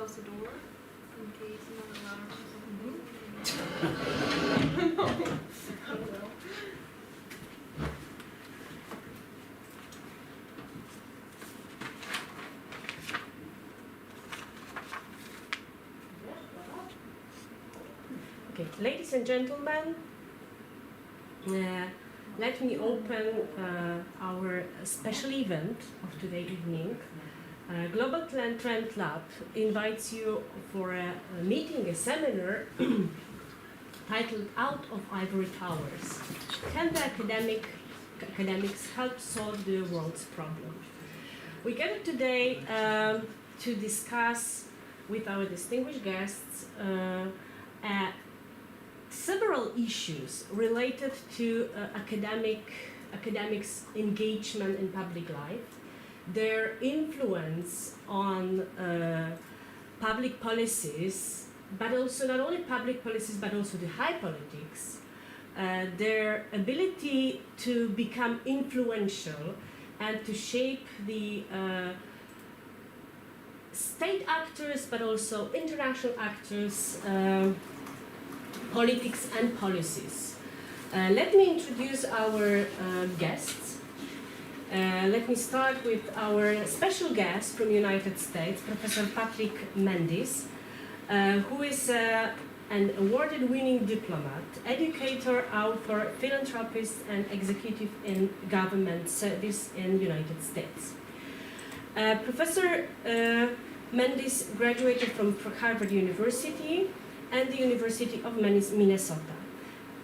close the door in case another alarm or something. Okay, ladies and gentlemen, let me open our special event of today evening. Global Trend Lab invites you for a meeting, a seminar titled Out of Ivory Towers. Can the academics help solve the world's problems? We gathered today to discuss with our distinguished guests several issues related to academics' engagement in public life, their influence on public policies, but also not only public policies but also the high politics, their ability to become influential and to shape the state actors but also international actors, politics and policies. Let me introduce our guests. Let me start with our special guest from the United States, Professor Patrick Mendes, who is an award-winning diplomat, educator, author, philanthropist, and executive in government service in the United States. Professor Mendes graduated from Harvard University and the University of Minnesota.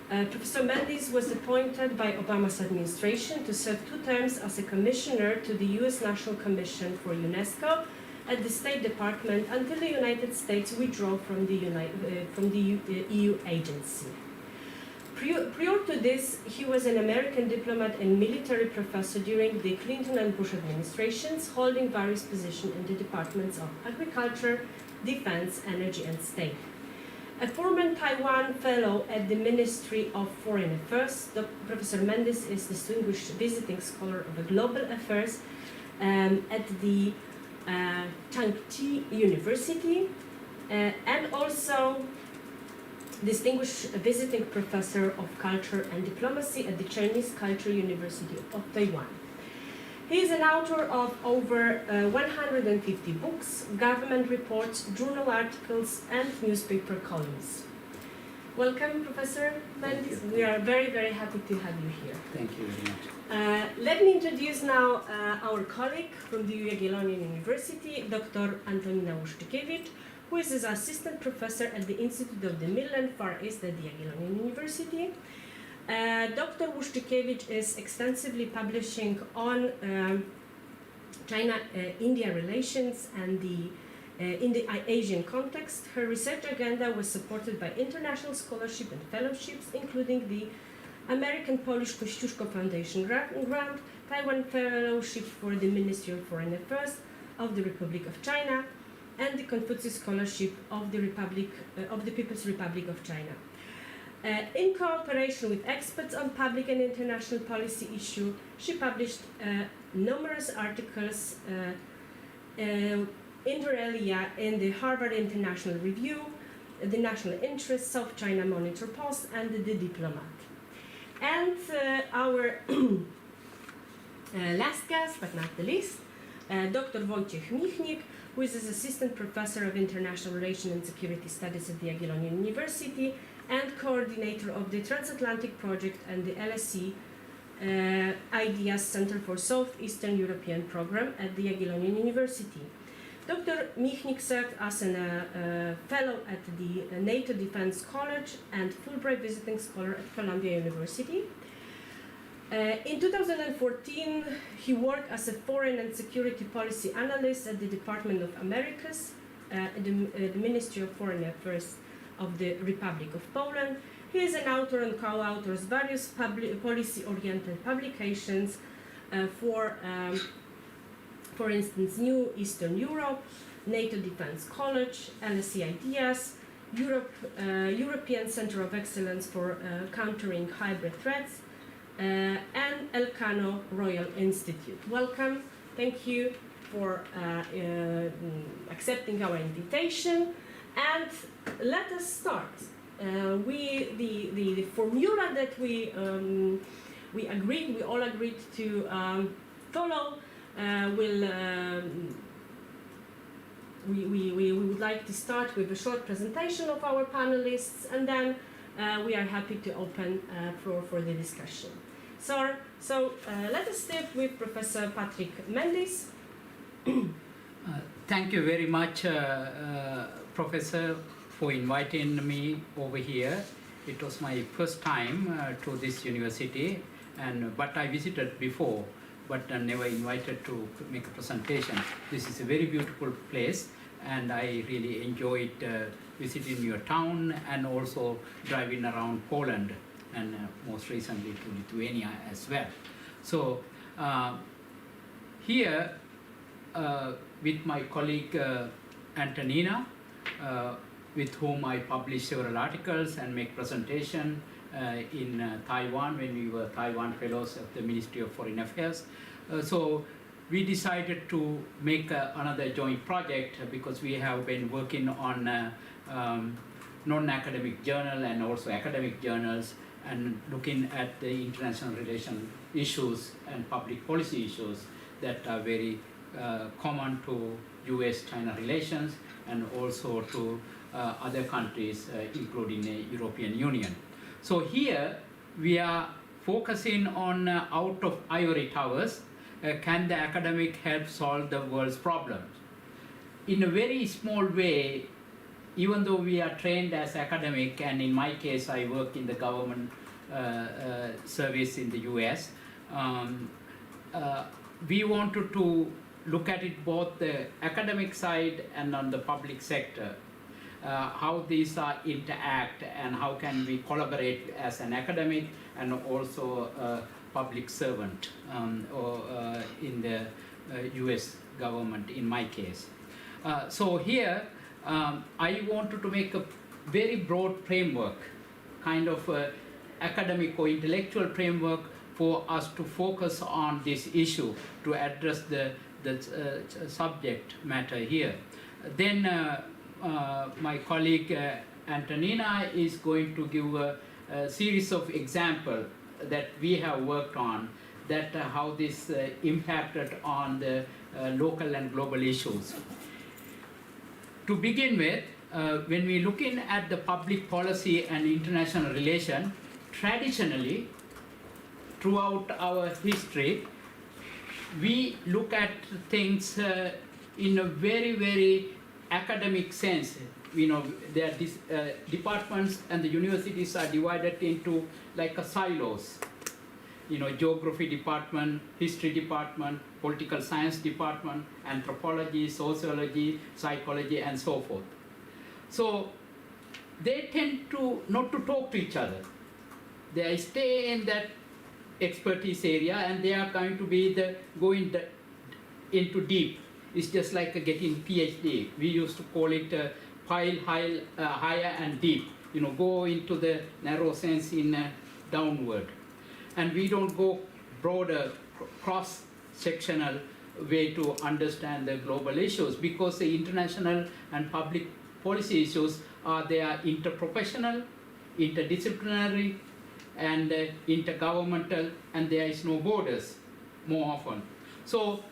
Professor Mendes was appointed by Obama's administration to serve 2 terms as a commissioner to the U.S. National Commission for UNESCO at the State Department until the United States withdrew from the EU agency. Prior to this, he was an American diplomat and military professor during the Clinton and Bush administrations, holding various positions in the Departments of Agriculture, Defense, Energy, and State. A former Taiwan Fellow at the Ministry of Foreign Affairs, Professor Mendes is Distinguished Visiting Scholar of Global Affairs at the Changchi University, and also Distinguished Visiting Professor of Culture and Diplomacy at the Chinese Culture University of Taiwan. He is an author of over 150 books, government reports, journal articles, and newspaper columns. Welcome, Professor Mendes. We are very, very happy to have you here. Thank you very much. Let me introduce now our colleague from the Jagiellonian University, Dr. Antonina Łuszczykiewicz, who is an assistant professor at the Institute of the Middle and Far East at the Jagiellonian University. Dr. Łuszczykiewicz is extensively publishing on China-India relations and in the Asian context. Her research agenda was supported by international scholarship and fellowships, including the American-Polish Kościuszko Foundation grant, Taiwan Fellowship for the Ministry of Foreign Affairs of the Republic of China, and the Confucius Scholarship of the People's Republic of China. In cooperation with experts on public and international policy issues, she published numerous articles inter alia in the Harvard International Review, the National Interest, South China Monitor Post, and the Diplomat. And our last guest, but not the least, Dr. Wojciech Michnik, who is an assistant professor of international relations and security studies at the Jagiellonian University and coordinator of the Transatlantic Project and the LSE Ideas Center for Southeastern European Program at the Jagiellonian University. Dr. Michnik served as a fellow at the NATO Defense College and Fulbright Visiting Scholar at Columbia University. In 2014, he worked as a foreign and security policy analyst at the Department of Americas, the Ministry of Foreign Affairs of the Republic of Poland. He is an author and co-authors various policy-oriented publications for instance, New Eastern Europe, NATO Defense College, LSE Ideas, European Center of Excellence for Countering Hybrid Threats, and Elcano Royal Institute. Welcome. Thank you for accepting our invitation, and let us start. The formula that we all agreed to follow we would like to start with a short presentation of our panelists, and then we are happy to open floor for the discussion. So let us start with Professor Patrick Mendes. Thank you very much, Professor, for inviting me over here. It was my first time to this university, but I visited before, but never invited to make a presentation. This is a very beautiful place, and I really enjoyed visiting your town and also driving around Poland, and most recently to Lithuania as well. So here with my colleague Antonina, with whom I published several articles and make presentation in Taiwan when we were Taiwan Fellows of the Ministry of Foreign Affairs. So we decided to make another joint project because we have been working on non-academic journal and also academic journals, and looking at the international relation issues and public policy issues that are very common to US-China relations and also to other countries, including the European Union. So here we are focusing on out of ivory towers, can the academic help solve the world's problems? In a very small way, even though we are trained as academic, and in my case I work in the government service in the US, we wanted to look at it both the academic side and on the public sector, how these interact and how can we collaborate as an academic and also a public servant in the US government in my case. So here I wanted to make a very broad framework, kind of academic or intellectual framework for us to focus on this issue, to address the subject matter here. Then my colleague Antonina is going to give a series of examples that we have worked on, that how this impacted on the local and global issues. To begin with, when we're looking at the public policy and international relation, traditionally, throughout our history, we look at things in a very, very academic sense. You know, there are departments, and the universities are divided into like a silos. You know, geography department, history department, political science department, anthropology, sociology, psychology, and so forth. So they tend to not to talk to each other. They stay in that expertise area, and they are going to be going into deep. It's just like getting PhD. We used to call it pile higher and deep. You know, go into the narrow sense in downward. And we don't go broader, cross-sectional way to understand the global issues, because the international and public policy issues they are interprofessional, interdisciplinary, and intergovernmental, and there is no borders more often. So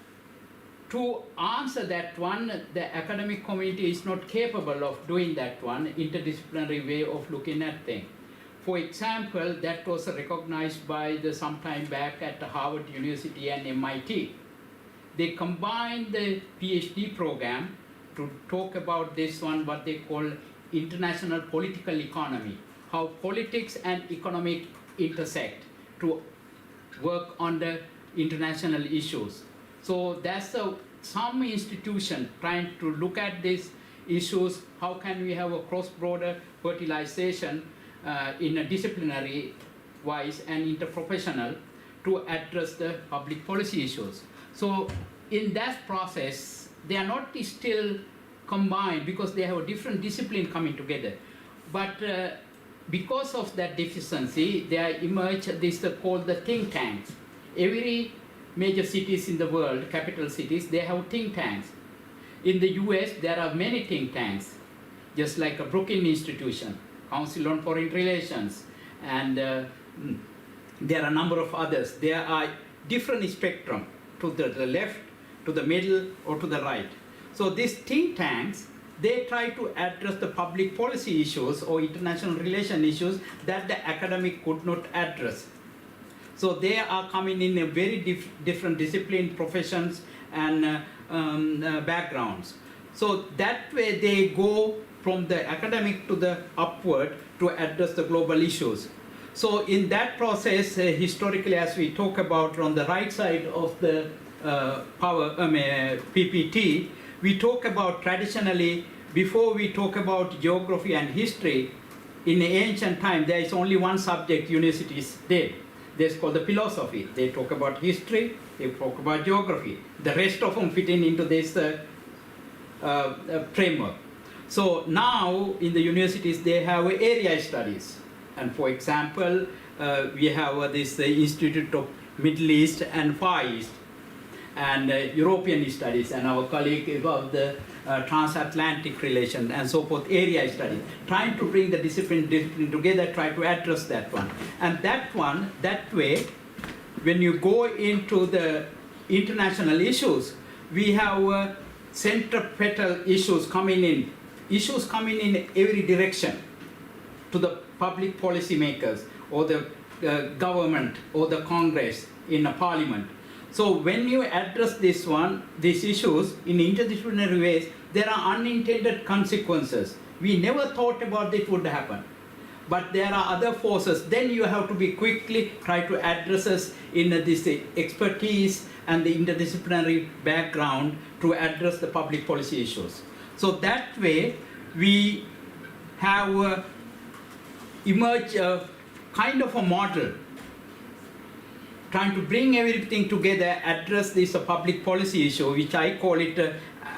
to answer that one, the academic community is not capable of doing that one, interdisciplinary way of looking at things. For example, that was recognized by some time back at Harvard University and MIT. They combined the PhD program to talk about this one, what they call international political economy, how politics and economic intersect to work on the international issues. So that's some institution trying to look at these issues, how can we have a cross-border fertilization in a disciplinary wise and interprofessional to address the public policy issues. So in that process, they are not still combined because they have a different discipline coming together. But because of that deficiency, there emerged this called the think tanks. Every major cities in the world, capital cities, they have think tanks. In the US, there are many think tanks, just like a Brookings Institution, Council on Foreign Relations, and there are a number of others. There are different spectrum, to the left, to the middle, or to the right. So these think tanks, they try to address the public policy issues or international relation issues that the academic could not address. So they are coming in a very different discipline, professions, and backgrounds. So that way they go from the academic to the upward to address the global issues. So in that process, historically, as we talk about on the right side of the PPT, we talk about traditionally, before we talk about geography and history, in ancient time, there is only one subject universities did. That's called the philosophy. They talk about history, they talk about geography. The rest of them fit into this framework. So now in the universities, they have area studies. And for example, we have this Institute of Middle East and Far East, and European studies, and our colleague about the transatlantic relation and so forth, area studies, trying to bring the discipline together, try to address that one. And that way, when you go into the international issues, we have centripetal issues coming in every direction to the public policy makers or the government or the Congress in a parliament. So when you address these issues in interdisciplinary ways, there are unintended consequences. We never thought about it would happen. But there are other forces. Then you have to be quickly try to address us in this expertise and the interdisciplinary background to address the public policy issues. So that way, we have emerged a kind of a model trying to bring everything together, address this public policy issue, which I call it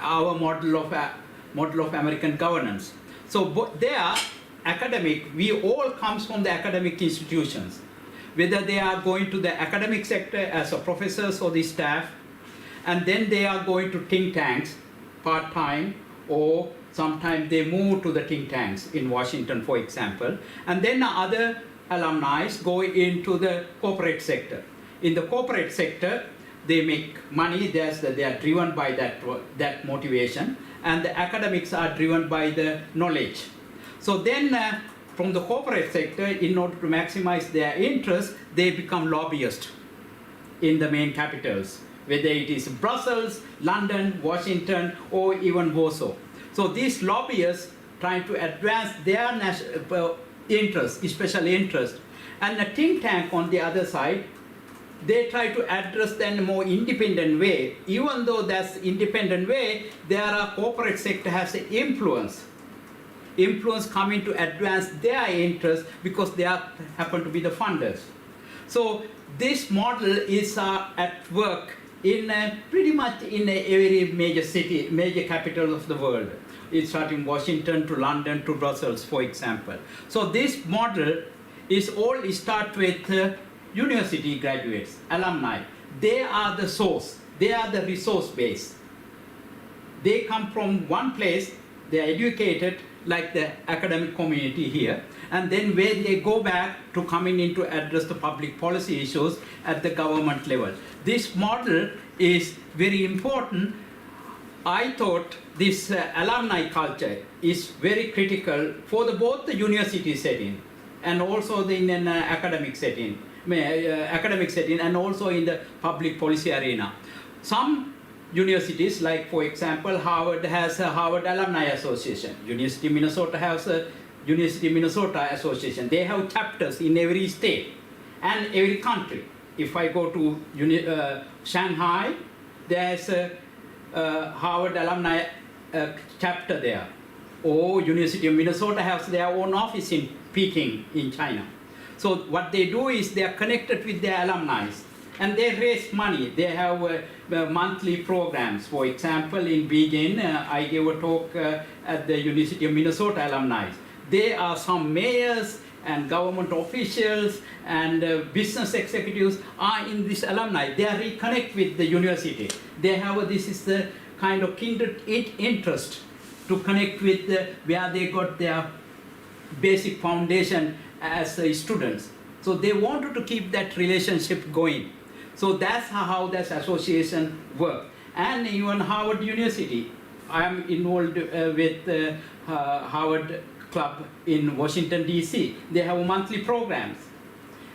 our model of American governance. So they are academic. We all comes from the academic institutions, whether they are going to the academic sector as a professors or the staff, and then they are going to think tanks part-time, or sometimes they move to the think tanks in Washington, for example, and then other alumni go into the corporate sector. In the corporate sector, they make money, they are driven by that motivation, and the academics are driven by the knowledge. So then from the corporate sector, in order to maximize their interest, they become lobbyists in the main capitals, whether it is Brussels, London, Washington, or even Warsaw. So these lobbyists trying to advance their national interest, special interest. And the think tank on the other side, they try to address that in a more independent way. Even though that's independent way, there are corporate sector has influence coming to advance their interest because they happen to be the funders. So this model is at work in pretty much in every major city, major capital of the world. It's starting Washington to London to Brussels, for example. So this model is all start with university graduates, alumni. They are the source. They are the resource base. They come from one place, they are educated like the academic community here, and then where they go back to coming in to address the public policy issues at the government level. This model is very important. I thought this alumni culture is very critical for both the university setting and also in an academic setting, and also in the public policy arena. Some universities, like for example, Harvard has a Harvard Alumni Association. University of Minnesota has a University of Minnesota Association. They have chapters in every state and every country. If I go to Shanghai, there's a Harvard Alumni chapter there. Or University of Minnesota has their own office in Peking in China. So what they do is they are connected with their alumni and they raise money. They have monthly programs. For example, in Beijing, I gave a talk at the University of Minnesota alumni. There are some mayors and government officials and business executives are in this alumni. They are reconnect with the university. They have this is the kind of kindred interest to connect with where they got their basic foundation as students. So they wanted to keep that relationship going. So that's how this association works. And even Harvard University, I am involved with Harvard Club in Washington, D.C. They have monthly programs.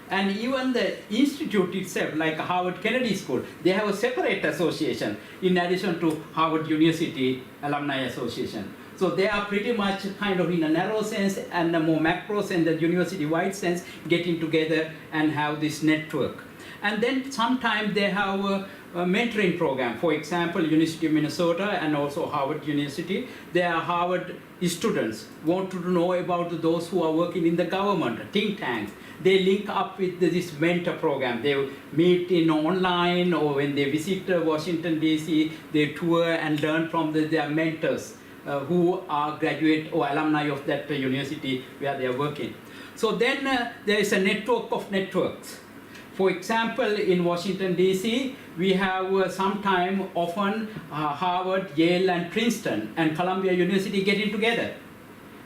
And even the institute itself, like Harvard Kennedy School, they have a separate association in addition to Harvard University Alumni Association. So they are pretty much kind of in a narrow sense and a more macro sense, the university-wide sense, getting together and have this network. And then sometimes they have a mentoring program. For example, University of Minnesota and also Harvard University, they are Harvard students want to know about those who are working in the government, think tanks. They link up with this mentor program. They meet in online, or when they visit Washington, D.C., they tour and learn from their mentors who are graduate or alumni of that university where they are working. So then there is a network of networks. For example, in Washington, D.C., we have often Harvard, Yale, and Princeton, and Columbia University getting together.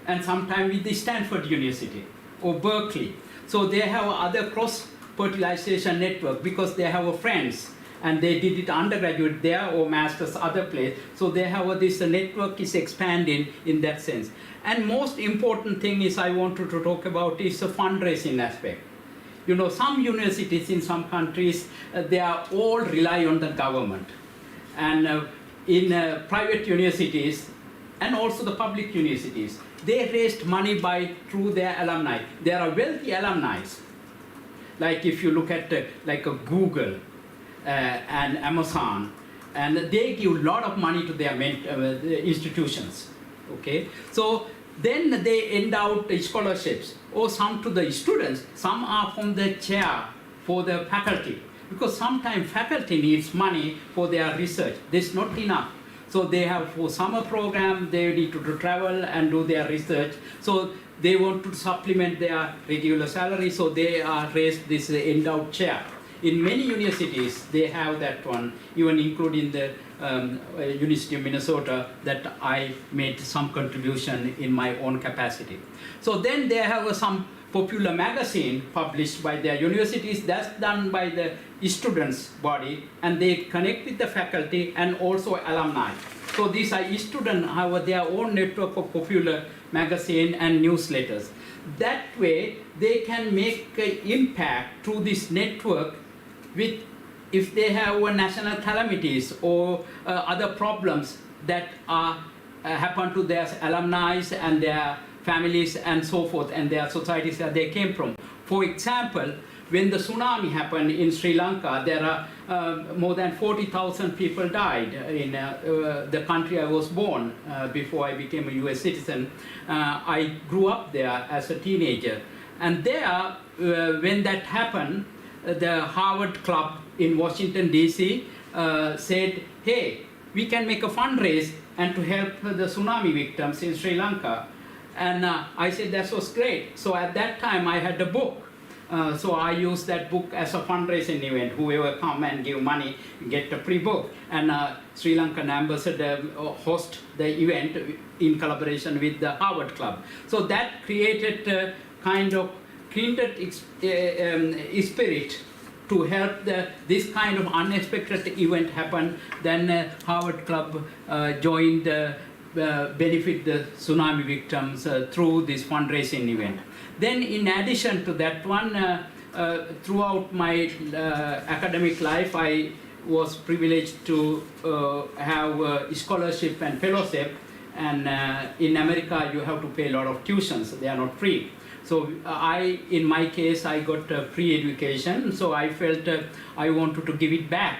And sometimes with the Stanford University or Berkeley. So they have other cross-fertilization network because they have friends and they did it undergraduate there or master's other place. So they have this network is expanding in that sense. And most important thing is I wanted to talk about is the fundraising aspect. You know, some universities in some countries, they are all rely on the government. And in private universities, and also the public universities, they raised money through their alumni. There are wealthy alumni. Like if you look at like a Google and Amazon, and they give a lot of money to their institutions. Okay, so then they end out scholarships, or some to the students, some are from the chair for the faculty, because sometimes faculty needs money for their research. There's not enough. So they have for summer program, they need to travel and do their research. So they want to supplement their regular salary, so they are raised this endowed chair. In many universities, they have that one, even including the University of Minnesota, that I made some contribution in my own capacity. So then they have some popular magazine published by their universities, that's done by the students' body, and they connect with the faculty and also alumni. So these are students have their own network of popular magazine and newsletters. That way, they can make an impact through this network with, if they have national calamities or other problems that are happen to their alumni and their families and so forth, and their societies that they came from. For example, when the tsunami happened in Sri Lanka, there are more than 40,000 people died in the country I was born before I became a US citizen. I grew up there as a teenager. And there, when that happened, the Harvard Club in Washington, D.C. Said, hey, we can make a fundraise and to help the tsunami victims in Sri Lanka. And I said that was great. So at that time I had a book. So I used that book as a fundraising event. Whoever come and give money, get a free book. And Sri Lankan ambassador host the event in collaboration with the Harvard Club. So that created a kind of kindred spirit to help this kind of unexpected event happen. Then Harvard Club joined benefit the tsunami victims through this fundraising event. Then in addition to that one, throughout my academic life, I was privileged to have scholarship and fellowship. And in America, you have to pay a lot of tuitions. They are not free. So in my case, I got free education. So I felt I wanted to give it back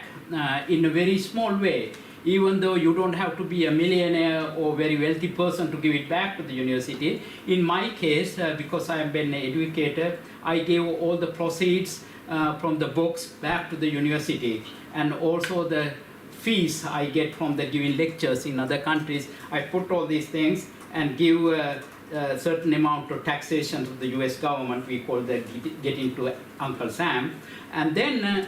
in a very small way. Even though you don't have to be a millionaire or very wealthy person to give it back to the university. In my case, because I have been an educator, I gave all the proceeds from the books back to the university, and also the fees I get from the giving lectures in other countries. I put all these things and give certain amount of taxation to the US government. We call that getting to Uncle Sam. And then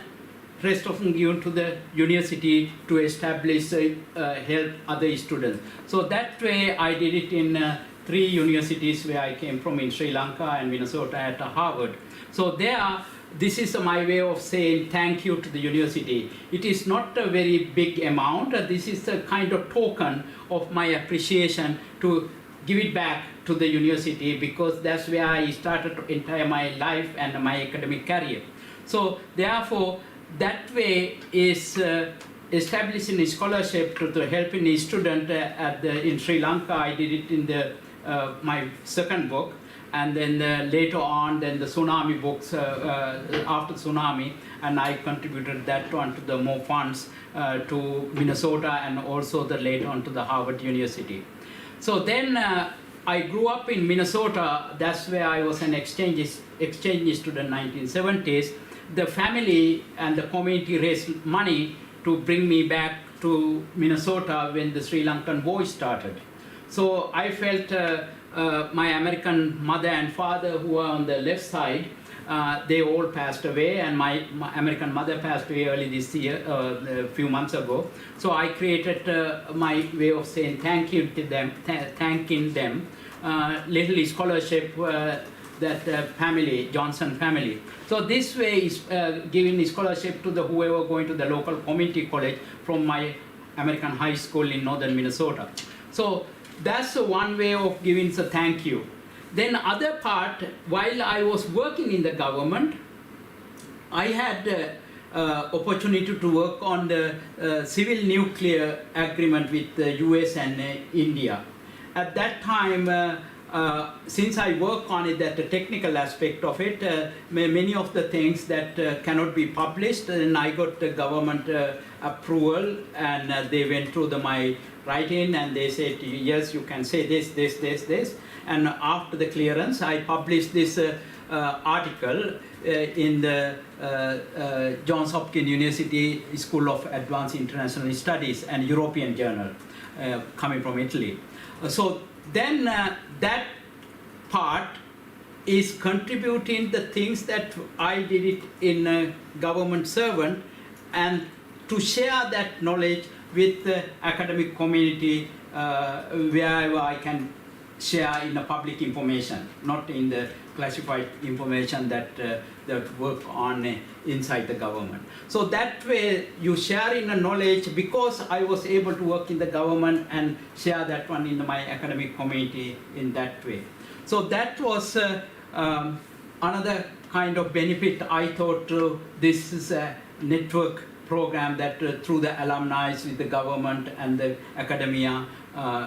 rest of them given to the university to establish, help other students. So that way I did it in 3 universities where I came from, in Sri Lanka and Minnesota at Harvard. So there, this is my way of saying thank you to the university. It is not a very big amount. This is a kind of token of my appreciation to give it back to the university, because that's where I started entire my life and my academic career. So therefore, that way is establishing a scholarship to helping a student in Sri Lanka. I did it in my second book, and then later on, then the tsunami books after tsunami, and I contributed that one to the more funds to Minnesota, and also later on to the Harvard University. So then I grew up in Minnesota. That's where I was an exchange student in 1970s. The family and the community raised money to bring me back to Minnesota when the Sri Lankan war started. So I felt my American mother and father, who were on the left side, they all passed away, and my American mother passed away early this year, a few months ago. So I created my way of saying thank you to them, thanking them, little scholarship that family, Johnson family. So this way is giving scholarship to the whoever going to the local community college from my American high school in northern Minnesota. So that's one way of giving the thank you. Then other part, while I was working in the government, I had opportunity to work on the civil nuclear agreement with the US and India. At that time, since I work on it, that the technical aspect of it, many of the things that cannot be published, and I got the government approval, and they went through my writing, and they said, yes, you can say this. And after the clearance, I published this article in the Johns Hopkins University School of Advanced International Studies and European Journal, coming from Italy. So then that part is contributing the things that I did it in a government servant, and to share that knowledge with the academic community wherever I can share in the public information, not in the classified information that work on inside the government. So that way you share in the knowledge, because I was able to work in the government and share that one in my academic community in that way. So that was another kind of benefit. I thought this is a network program that through the alumni with the government and the academia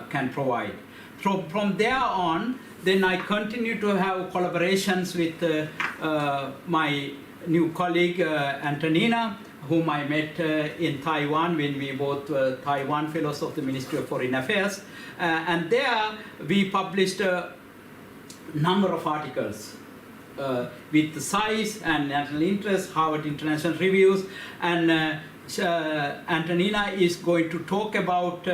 can provide. So from there on, then I continue to have collaborations with my new colleague Antonina, whom I met in Taiwan when we both were Taiwan Fellows of the Ministry of Foreign Affairs. And there we published a number of articles with the size and national interest, Harvard International Reviews, and Antonina is going to talk about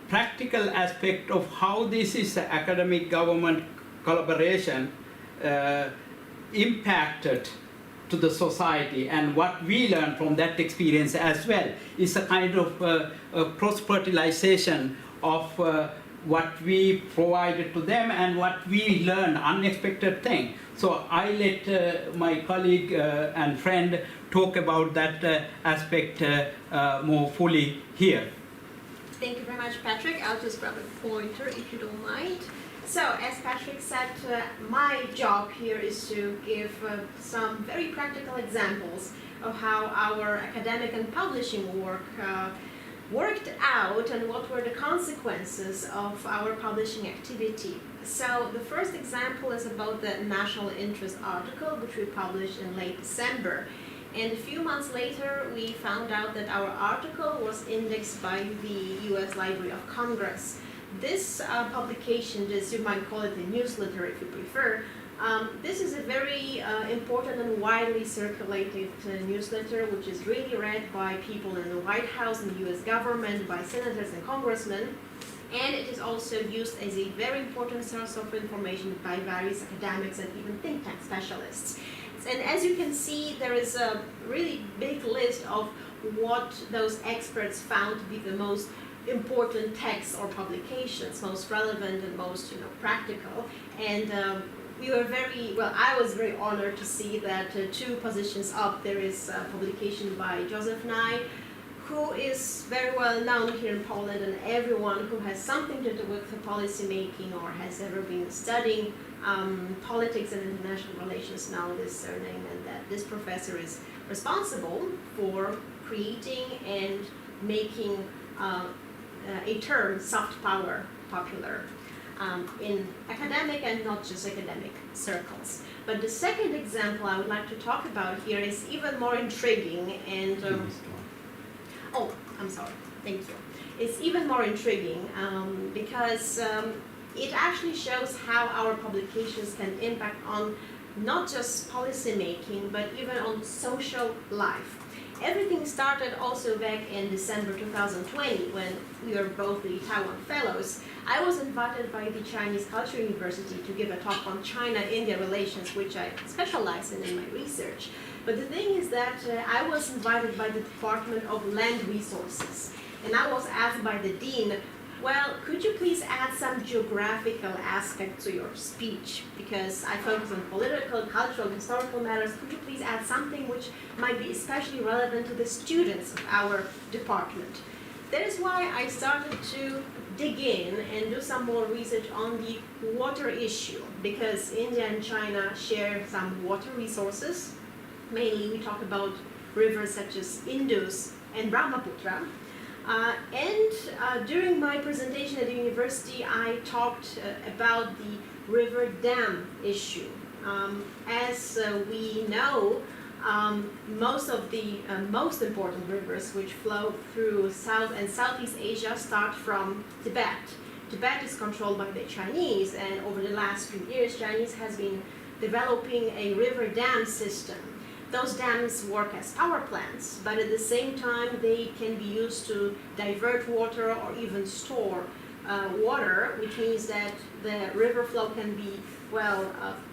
practical aspect of how this is academic government collaboration impacted to the society, and what we learned from that experience as well is a kind of cross-fertilization of what we provided to them and what we learned, unexpected thing. So I let my colleague and friend talk about that aspect more fully here. Thank you very much, Patrick. I'll just grab a pointer if you don't mind. So, as Patrick said, my job here is to give some very practical examples of how our academic and publishing work worked out and what were the consequences of our publishing activity. So, the first example is about the national interest article, which we published in late December. And a few months later, we found out that our article was indexed by the US Library of Congress. This publication, this you might call it a newsletter if you prefer, this is a very important and widely circulated newsletter, which is really read by people in the White House, in the US government, by senators and congressmen. and it is also used as a very important source of information by various academics and even think tank specialists. And as you can see, there is a really big list of what those experts found to be the most important texts or publications, most relevant and most practical. And we were I was very honored to see that 2 positions up there is a publication by Joseph Nye, who is very well known here in Poland, and everyone who has something to do with policy making or has ever been studying politics and international relations know this surname, and that this professor is responsible for creating and making a term, soft power, popular in academic and not just academic circles. But the second example I would like to talk about here is even more intriguing and oh, I'm sorry, thank you. It's even more intriguing because it actually shows how our publications can impact on not just policy making, but even on social life. Everything started also back in December 2020 when we were both the Taiwan Fellows. I was invited by the Chinese Culture University to give a talk on China-India relations, which I specialize in my research. But the thing is that I was invited by the Department of Land Resources, and I was asked by the dean, well, could you please add some geographical aspect to your speech? Because I focus on political, cultural, historical matters. Could you please add something which might be especially relevant to the students of our department? That is why I started to dig in and do some more research on the water issue, because India and China share some water resources. Mainly we talk about rivers such as Indus and Brahmaputra. During my presentation at the university, I talked about the river dam issue. As we know, most of the most important rivers which flow through South and Southeast Asia start from Tibet. Tibet is controlled by the Chinese, and over the last few years, Chinese has been developing a river dam system. Those dams work as power plants, but at the same time they can be used to divert water or even store water, which means that the river flow can be,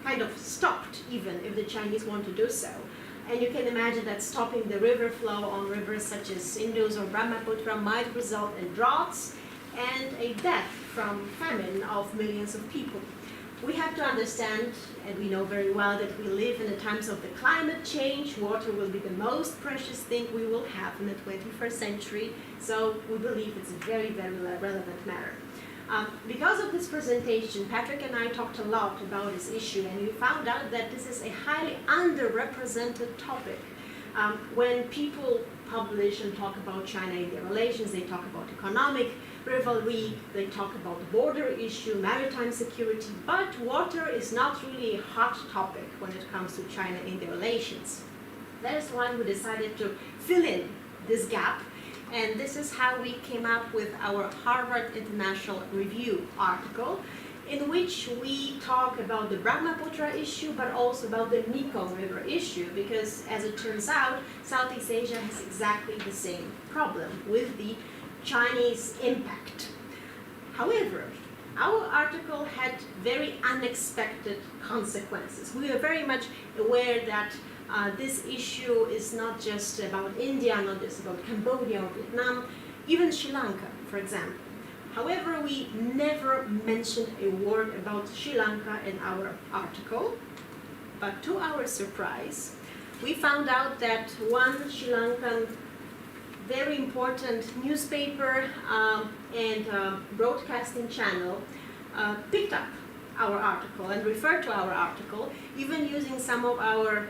kind of stopped even if the Chinese want to do so. And you can imagine that stopping the river flow on rivers such as Indus or Brahmaputra might result in droughts and a death from famine of millions of people. We have to understand, and we know very well, that we live in the times of the climate change. Water will be the most precious thing we will have in the 21st century, so we believe it's a very, very relevant matter. Because of this presentation, Patrick and I talked a lot about this issue, and we found out that this is a highly underrepresented topic. When people publish and talk about China-India relations, they talk about economic rivalry, they talk about the border issue, maritime security, but water is not really a hot topic when it comes to China-India relations. That is why we decided to fill in this gap, and this is how we came up with our Harvard International Review article, in which we talk about the Brahmaputra issue, but also about the Mekong River issue, because as it turns out, Southeast Asia has exactly the same problem with the Chinese impact. However, our article had very unexpected consequences. We are very much aware that this issue is not just about India, not just about Cambodia or Vietnam, even Sri Lanka, for example. However, we never mentioned a word about Sri Lanka in our article, but to our surprise, we found out that one Sri Lankan very important newspaper and broadcasting channel picked up our article and referred to our article, even using some of our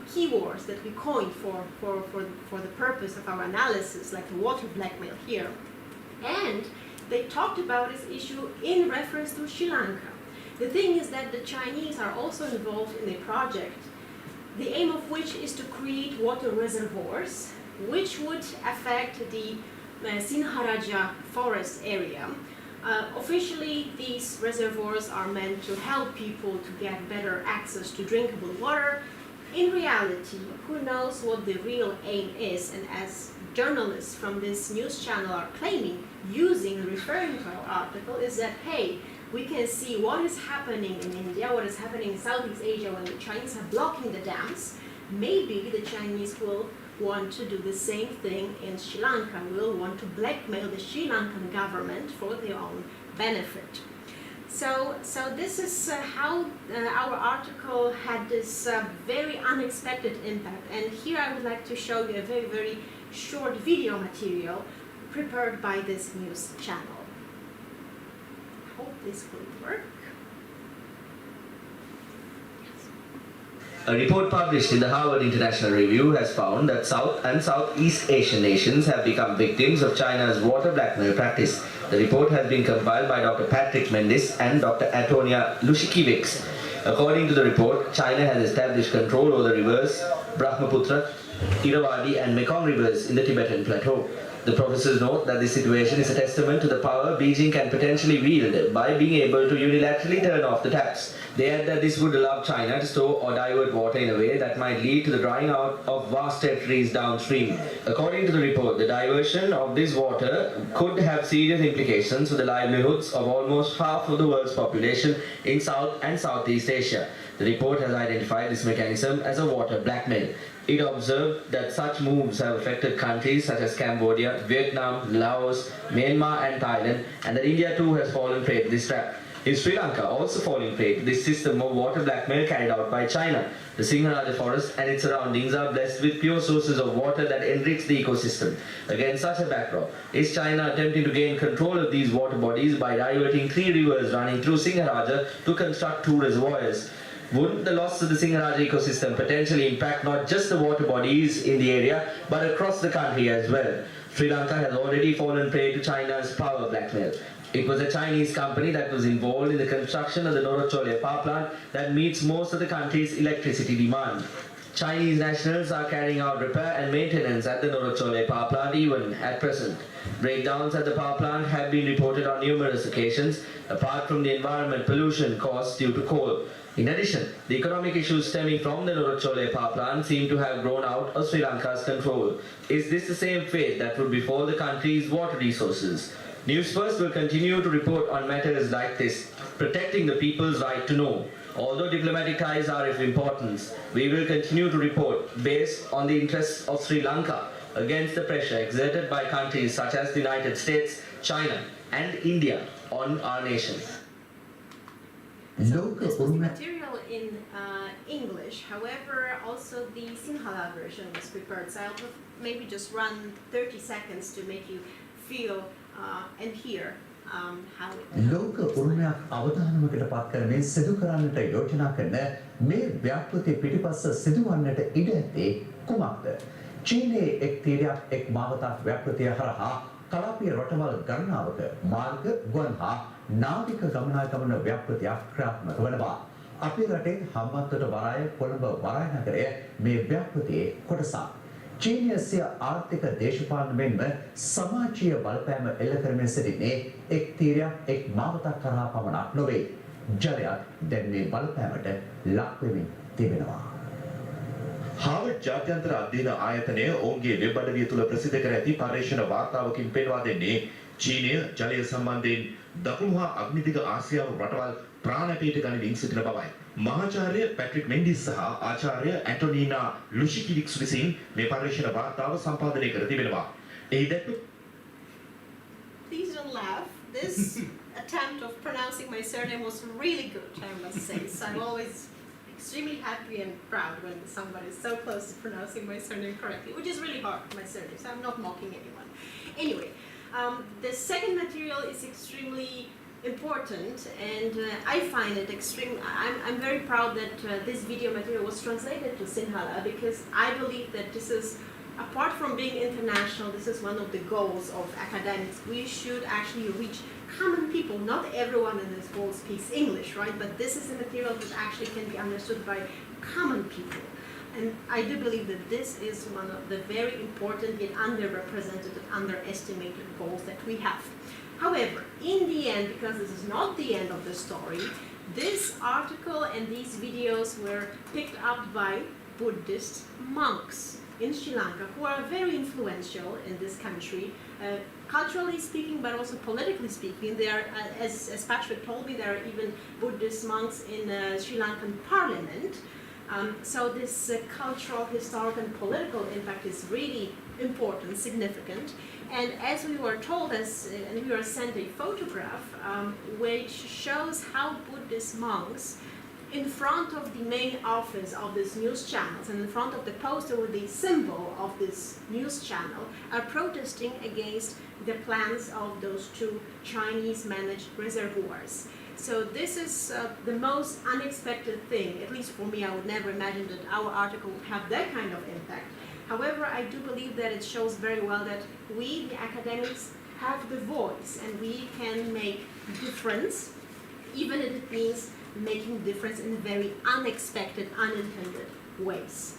keywords that we coined for the purpose of our analysis, like the water blackmail here. And they talked about this issue in reference to Sri Lanka. The thing is that the Chinese are also involved in a project, the aim of which is to create water reservoirs which would affect the Sinharaja forest area. Officially, these reservoirs are meant to help people to get better access to drinkable water. In reality, who knows what the real aim is, and as journalists from this news channel are claiming, referring to our article, is that, hey, we can see what is happening in India, what is happening in Southeast Asia when the Chinese are blocking the dams. Maybe the Chinese will want to do the same thing in Sri Lanka, will want to blackmail the Sri Lankan government for their own benefit. So this is how our article had this very unexpected impact. And here I would like to show you a very, very short video material prepared by this news channel. I hope this will work. A report published in the Harvard International Review has found that South and Southeast Asian nations have become victims of China's water blackmail practice. The report has been compiled by Dr. Patrick Mendis and Dr. Antonia Lushikiewicz. According to the report, China has established control over the rivers Brahmaputra, Irrawaddy and Mekong rivers in the Tibetan Plateau. The professors note that this situation is a testament to the power Beijing can potentially wield by being able to unilaterally turn off the taps. They add that this would allow China to store or divert water in a way that might lead to the drying out of vast territories downstream. According to the report, the diversion of this water could have serious implications for the livelihoods of almost half of the world's population in South and Southeast Asia. The report has identified this mechanism as a water blackmail. It observed that such moves have affected countries such as Cambodia, Vietnam, Laos, Myanmar and Thailand, and that India too has fallen prey to this trap. Is Sri Lanka also falling prey to this system of water blackmail carried out by China? The Singharaja forest and its surroundings are blessed with pure sources of water that enrich the ecosystem. Against such a backdrop, is China attempting to gain control of these water bodies by diverting 3 rivers running through Singharaja to construct 2 reservoirs? Wouldn't the loss of the Singharaja ecosystem potentially impact not just the water bodies in the area, but across the country as well? Sri Lanka has already fallen prey to China's power blackmail. It was a Chinese company that was involved in the construction of the Norochole power plant that meets most of the country's electricity demand. Chinese nationals are carrying out repair and maintenance at the Norochole power plant even at present. Breakdowns at the power plant have been reported on numerous occasions, apart from the environment pollution caused due to coal. In addition, the economic issues stemming from the Norochole power plant seem to have grown out of Sri Lanka's control. Is this the same fate that would befall the country's water resources? News First will continue to report on matters like this, protecting the people's right to know. Although diplomatic ties are of importance, we will continue to report based on the interests of Sri Lanka against the pressure exerted by countries such as the United States, China and India on our nation. So this was the material in English, however also the Sinhala version was prepared, so I'll maybe just run 30 seconds to make you feel and hear how it ලෝක උරුමයක් අවධානමකට පත් කරමින් සිදු කරන්නට යෝජනා කරන මේ ව්‍යාපෘති පිටිපස්ස සිදුවන්නට ඉඩ ඇත්තේ කුමක්ද? චීනයේ එක් තීරයක් එක් මාවතක් ව්‍යාපෘතිය හරහා කලාපීය රටවල් ගණනාවක මාර්ග ගුවන් හා නාවික ගමනාගමන ව්‍යාපෘතියක් ක්‍රියාත්මක වනවා. අපේ රටේ හම්බන්තොට වරාය කොළඹ වරාය නගරය මේ ව්‍යාපෘතියේ කොටසක්. චීනය සිය ආර්ථික දේශපාලන මෙන්ම සමාජීය බලපෑම එල්ල කරමින් සිටින්නේ එක් තීරයක් එක් මාවතක් කරහා පමණක් නොවේ. ජලයක් දැන් මේ බලපෑමට ලක් වෙමින් තිබෙනවා. හාවර්ඩ් ජාත්‍යන්තර අධ්‍යයන ආයතනය ඔවුන්ගේ වෙබ් අඩවිය තුළ ප්‍රසිද්ධ කර ඇති පර්යේෂණ වාර්තාවකින් පෙන්වා දෙන්නේ චීනය ජලය සම්බන්ධයෙන් දකුණු හා අග්නිදිග ආසියානු රටවල් ප්‍රාණපීඩ ගනිමින් සිටින බවයි. මහාචාර්ය පැට්‍රික් මෙන්ඩිස් සහ ආචාර්ය ඇන්ටොනීනා ලුෂිකිවික්ස් විසින් මේ පර්යේෂණ වාර්තාව සම්පාදනය කර තිබෙනවා. එහි දැක්වෙ Please don't laugh. This attempt of pronouncing my surname was really good, I must say. So I'm always extremely happy and proud when somebody is so close to pronouncing my surname correctly, which is really hard, my surname, so I'm not mocking anyone. Anyway, the second material is extremely important, and I find it I'm very proud that this video material was translated to Sinhala, because I believe that this is, apart from being international, this is one of the goals of academics. We should actually reach common people. Not everyone in this world speaks English, right? But this is a material that actually can be understood by common people. And I do believe that this is one of the very important yet underrepresented and underestimated goals that we have. However, in the end, because this is not the end of the story, this article and these videos were picked up by Buddhist monks. in Sri Lanka who are very influential in this country, culturally speaking, but also politically speaking. They are, as Patrick told me, there are even Buddhist monks in Sri Lankan parliament. So this cultural, historical, and political impact is really important, significant. And as we were told, and we were sent a photograph which shows how Buddhist monks in front of the main office of this news channels and in front of the poster with the symbol of this news channel are protesting against the plans of those two Chinese-managed reservoirs. So this is the most unexpected thing, at least for me. I would never imagine that our article would have that kind of impact. However, I do believe that it shows very well that we, the academics, have the voice and we can make difference, even if it means making difference in very unexpected, unintended ways.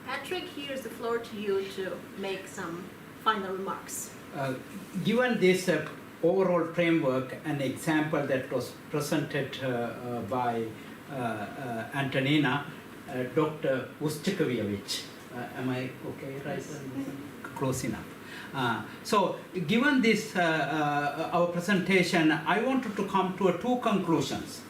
Patrick, here's the floor to you to make some final remarks. Given this overall framework, an example that was presented by Antonina, Dr. Ustakovic. Am I okay, right? Close enough. So, given this, our presentation, I wanted to come to two conclusions.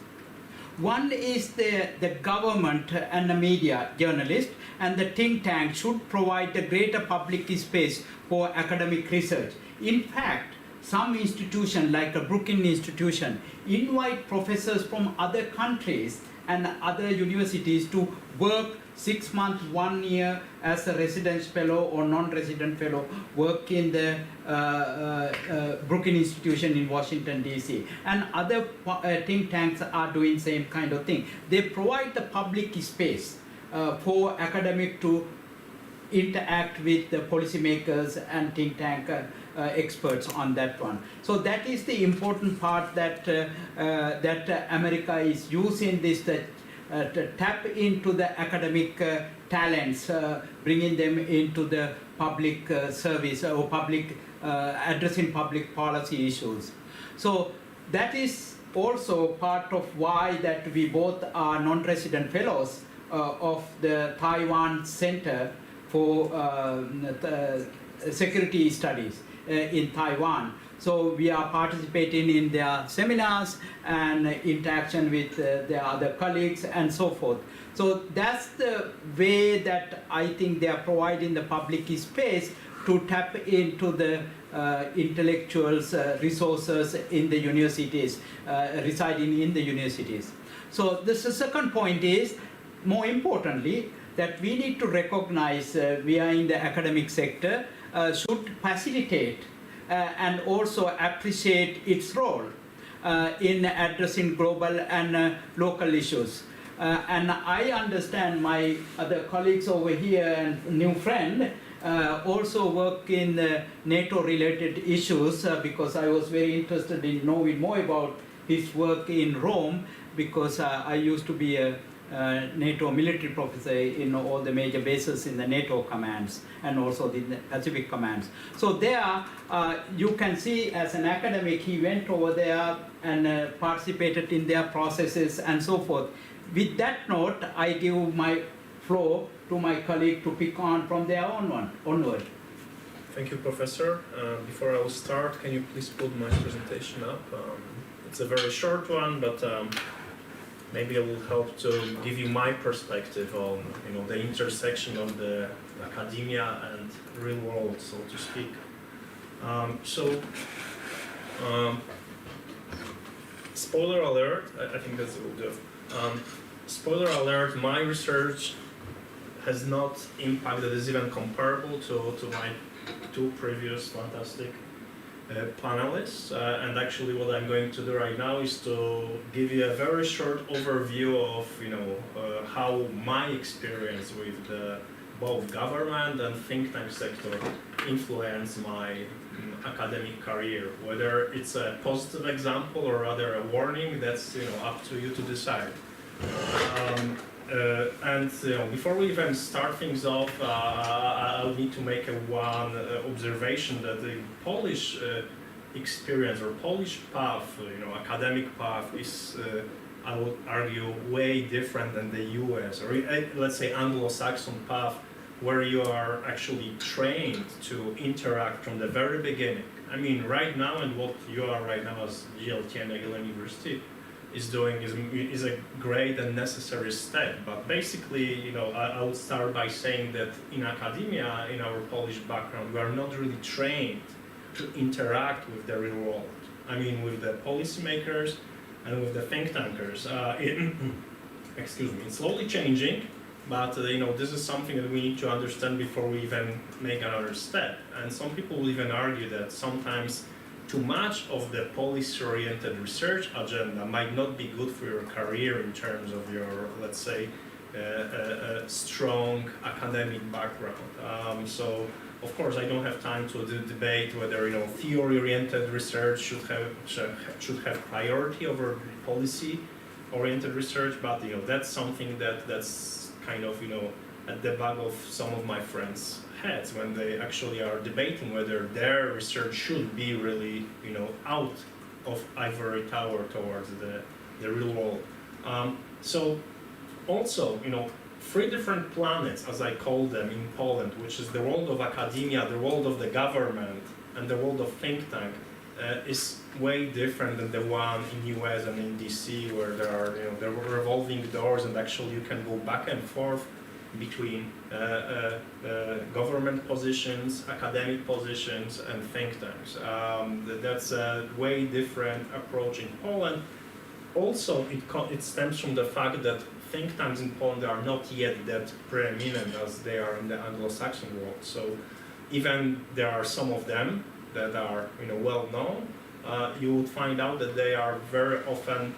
One is the government and the media, journalists, and the think tank should provide a greater public space for academic research. In fact, some institutions, like a Brookings institution, invite professors from other countries and other universities to work 6 months, 1 year as a residence fellow or non-resident fellow, work in the Brookings institution in Washington, D.C. And other think tanks are doing same kind of thing. They provide the public space for academic to interact with the policymakers and think tank experts on that one. So that is the important part that that America is using this to tap into the academic talents, bringing them into the public service or public addressing public policy issues. So that is also part of why that we both are non-resident fellows of the Taiwan Center for Security Studies in Taiwan. So we are participating in their seminars and interaction with their other colleagues and so forth. So that's the way that I think they are providing the public space to tap into the intellectuals, resources in the universities, residing in the universities. So the second point is, more importantly, that we need to recognize we are in the academic sector, should facilitate and also appreciate its role in addressing global and local issues. And I understand my other colleagues over here and new friend also work in NATO-related issues because I was very interested in knowing more about his work in Rome because I used to be a NATO military professor in all the major bases in the NATO commands and also the Pacific commands. So there you can see as an academic he went over there and participated in their processes and so forth. With that note, I give my floor to my colleague to pick on from there onward. Thank you, Professor. Before I will start, can you please put my presentation up? It's a very short one, but maybe I will help to give you my perspective on the intersection of the academia and real world, so to speak. Spoiler alert, I think that's what we'll do. Spoiler alert, my research has not impacted, is even comparable to my two previous fantastic panelists, and actually what I'm going to do right now is to give you a very short overview of how my experience with the both government and think tank sector influenced my academic career. Whether it's a positive example or rather a warning, that's up to you to decide. Before we even start things off, I'll need to make one observation that the Polish experience or Polish path, academic path is, I would argue, way different than the US or let's say Anglo-Saxon path where you are actually trained to interact from the very beginning. I mean, right now, and what you are right now as Jagiellonian University is doing is a great and necessary step. But basically, you know, I would start by saying that in academia, in our Polish background, we are not really trained to interact with the real world. I mean, with the policymakers and with the think tankers. Excuse me, it's slowly changing, but you know, this is something that we need to understand before we even make another step. And some people will even argue that sometimes too much of the policy-oriented research agenda might not be good for your career in terms of your, let's say, strong academic background. So, of course, I don't have time to debate whether, you know, theory-oriented research should have priority over policy-oriented research, but you know, that's something that's kind of, you know, at the back of some of my friends' heads when they actually are debating whether their research should be really, you know, out of ivory tower towards the real world. So also, you know, 3 different planets, as I call them in Poland, which is the world of academia, the world of the government, and the world of think tank, is way different than the one in US and in DC, where there are, you know, there were revolving doors, and actually you can go back and forth between government positions, academic positions, and think tanks. That's a way different approach in Poland. Also, it stems from the fact that think tanks in Poland are not yet that preeminent as they are in the Anglo-Saxon world. So even there are some of them that are, you know, well known, you would find out that they are very often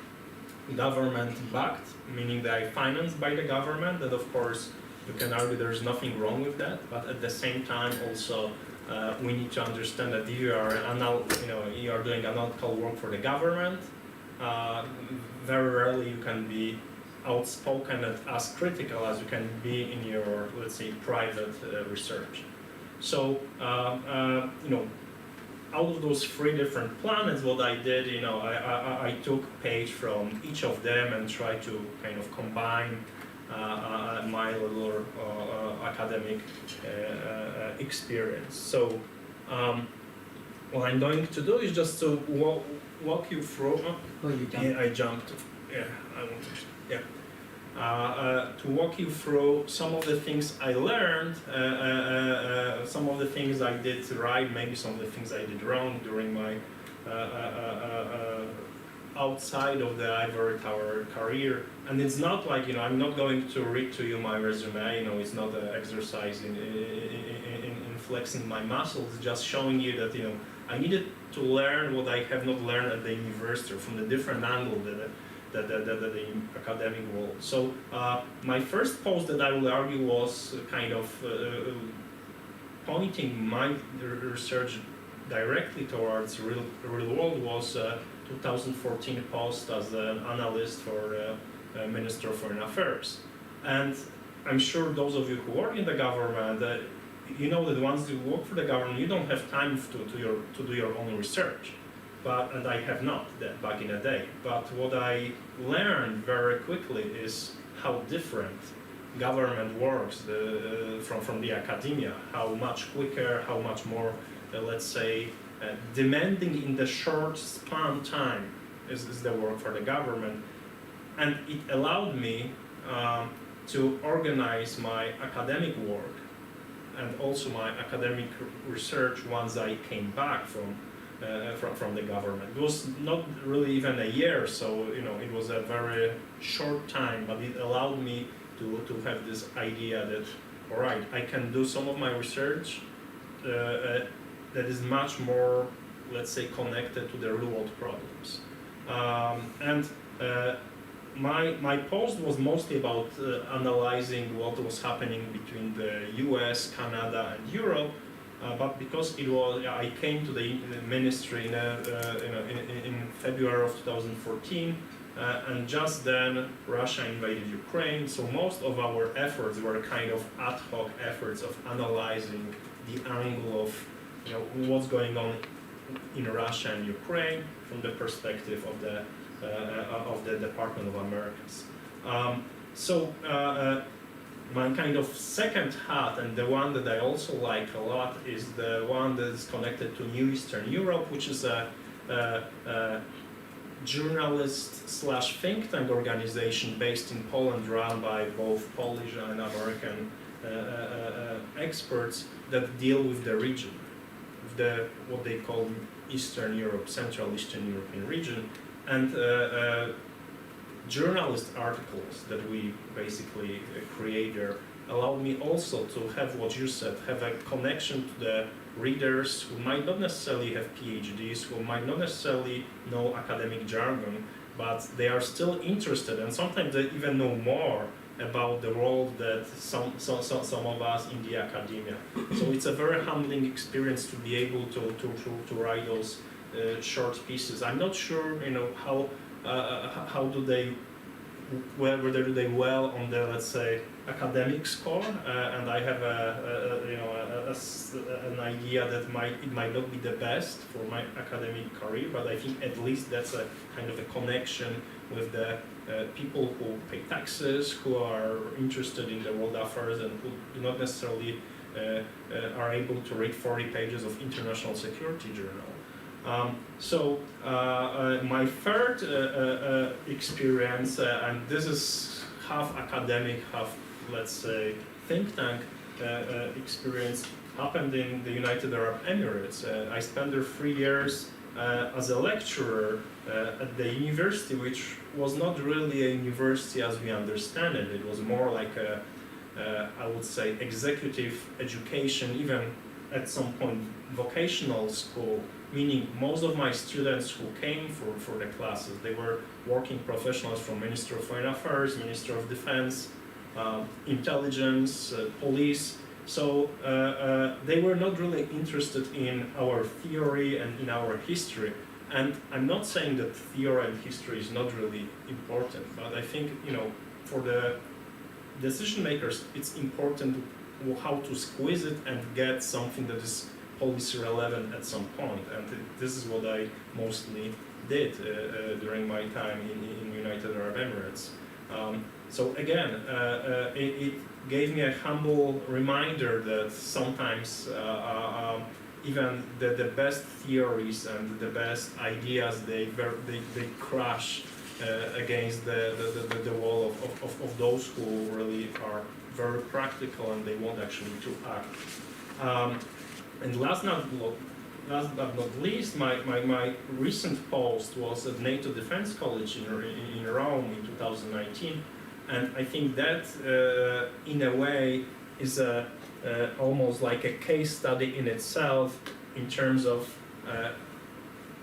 government backed, meaning they are financed by the government. And of course, you can argue there's nothing wrong with that, but at the same time also we need to understand that if you are you are doing analytical work for the government, very rarely you can be outspoken and as critical as you can be in your, let's say, private research. So you know, out of those 3 different planets, what I did, you know, I took page from each of them and tried to kind of combine my little academic experience. So what I'm going to do is just to walk you through. Yeah, I jumped. Yeah, I want to. Yeah. To walk you through some of the things I learned, some of the things I did right, maybe some of the things I did wrong during my outside of the ivory tower career. And it's not like, you know, I'm not going to read to you my resume, you know, it's not an exercise in flexing my muscles, just showing you that, you know, I needed to learn what I have not learned at the university, from the different angle that the academic world. So my first post that I will argue was kind of pointing my research directly towards real world was 2014 post as an analyst for Minister of Foreign Affairs. And I'm sure those of you who work in the government, you know that once you work for the government, you don't have time to do your own research. And I have not that back in the day. But what I learned very quickly is how different government works from the academia, how much quicker, how much more, let's say, demanding in the short span time is the work for the government. And it allowed me to organize my academic work and also my academic research once I came back from the government. It was not really even a year, so you know, it was a very short time, but it allowed me to have this idea that, all right, I can do some of my research that is much more, let's say, connected to the real world problems. My post was mostly about analyzing what was happening between the US, Canada, and Europe. But because it was, I came to the ministry in February of 2014, and just then Russia invaded Ukraine. So most of our efforts were kind of ad hoc efforts of analyzing the angle of, you know, what's going on in Russia and Ukraine from the perspective of the Department of Americans. my kind of second hat, and the one that I also like a lot, is the one that is connected to New Eastern Europe, which is a journalist/think tank organization based in Poland, run by both Polish and American experts that deal with the region, what they call Eastern Europe, Central Eastern European region, and journalist articles that we basically create there allowed me also to have what you said, have a connection to the readers who might not necessarily have PhDs, who might not necessarily know academic jargon, but they are still interested, and sometimes they even know more about the world that some of us in the academia. So it's a very humbling experience to be able to write those short pieces. I'm not sure, how do they, whether do they well on the, let's say, academic score, and I have an idea that it might not be the best for my academic career, but I think at least that's a kind of a connection with the people who pay taxes, who are interested in the world affairs, and who do not necessarily are able to read 40 pages of international security journal. My third experience, and this is half academic, half, let's say, think tank experience, happened in the United Arab Emirates. I spent there 3 years as a lecturer at the university, which was not really a university as we understand it. It was more like I would say, executive education, even at some point vocational school, meaning most of my students who came for the classes, they were working professionals from Ministry of Foreign Affairs, Ministry of Defense, intelligence, police. So they were not really interested in our theory and in our history. And I'm not saying that theory and history is not really important, but I think, for the decision makers, it's important how to squeeze it and get something that is policy relevant at some point. And this is what I mostly did during my time in United Arab Emirates. So again, it gave me a humble reminder that sometimes even the best theories and the best ideas, they crash against the wall of those who really are very practical and they want actually to act. And last but not least, my recent post was at NATO Defense College in Rome in 2019, and I think that in a way is almost like a case study in itself in terms of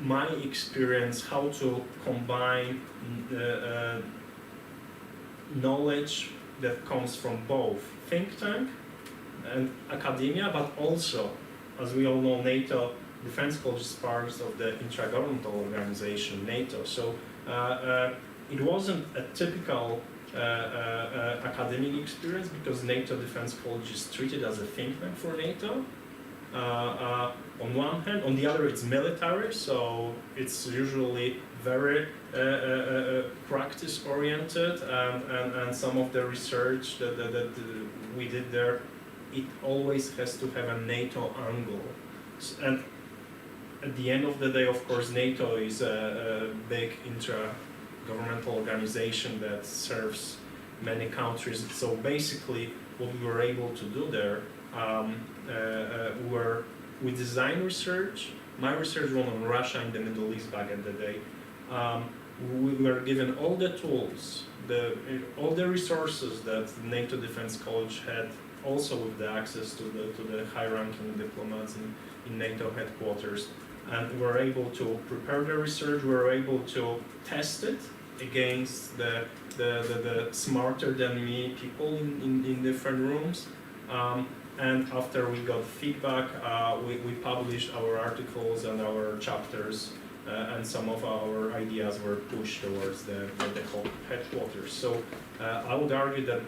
my experience how to combine knowledge that comes from both think tank and academia, but also, as we all know, NATO Defense College is part of the intergovernmental organization, NATO. So it wasn't a typical academic experience because NATO Defense College is treated as a think tank for NATO. On one hand, on the other, it's military, so it's usually very practice-oriented, and some of the research that we did there, it always has to have a NATO angle. And at the end of the day, of course, NATO is a big intra-governmental organization that serves many countries. So basically, what we were able to do there, we designed research. My research went on Russia and the Middle East back in the day. We were given all the tools, all the resources that the NATO Defense College had, also with the access to the high-ranking diplomats in NATO headquarters. And we were able to prepare the research, we were able to test it against the smarter than me people in different rooms. And after we got feedback, we published our articles and our chapters, and some of our ideas were pushed towards the headquarters. So I would argue that,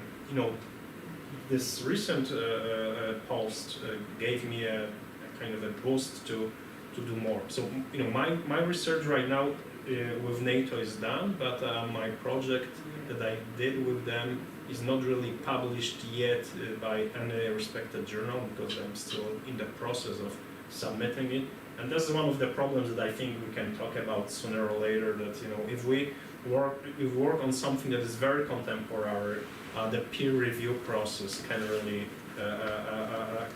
this recent post gave me a kind of a boost to do more. So, my research right now with NATO is done, but my project that I did with them is not really published yet by any respected journal, because I'm still in the process of submitting it. And that's one of the problems that I think we can talk about sooner or later, that if we work on something that is very contemporary, the peer review process can really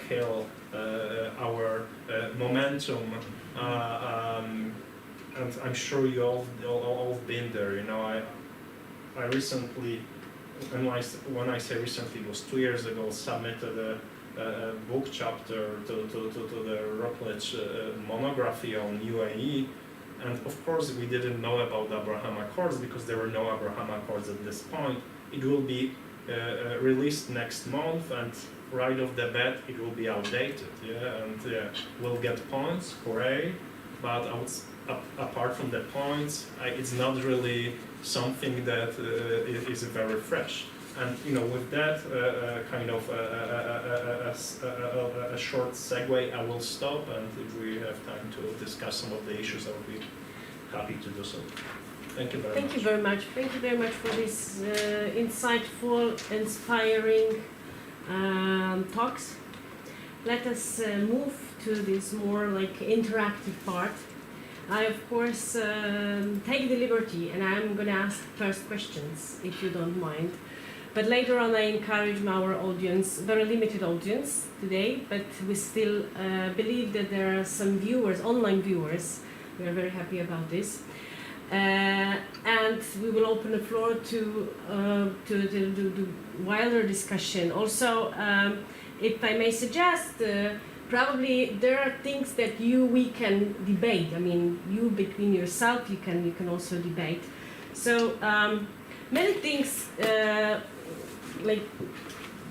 kill our momentum. And I'm sure you all been there. I recently, and when I say recently, it was 2 years ago, submitted a book chapter to the Routledge monography on UAE, and of course we didn't know about the Abraham Accords because there were no Abraham Accords at this point. It will be released next month, and right off the bat it will be outdated, and we'll get points, hooray, but apart from the points, it's not really something that is very fresh. And with that kind of a short segue, I will stop, and if we have time to discuss some of the issues, I will be happy to do so. Thank you very much. Thank you very much. Thank you very much for this insightful, inspiring talks. Let us move to this more interactive part. I, of course, take the liberty, and I'm going to ask first questions, if you don't mind. But later on, I encourage our audience, very limited audience today, but we still believe that there are some viewers, online viewers. We are very happy about this. And we will open the floor to wilder discussion. Also, if I may suggest, probably there are things that we can debate. I mean, you between yourself, you can also debate. So many things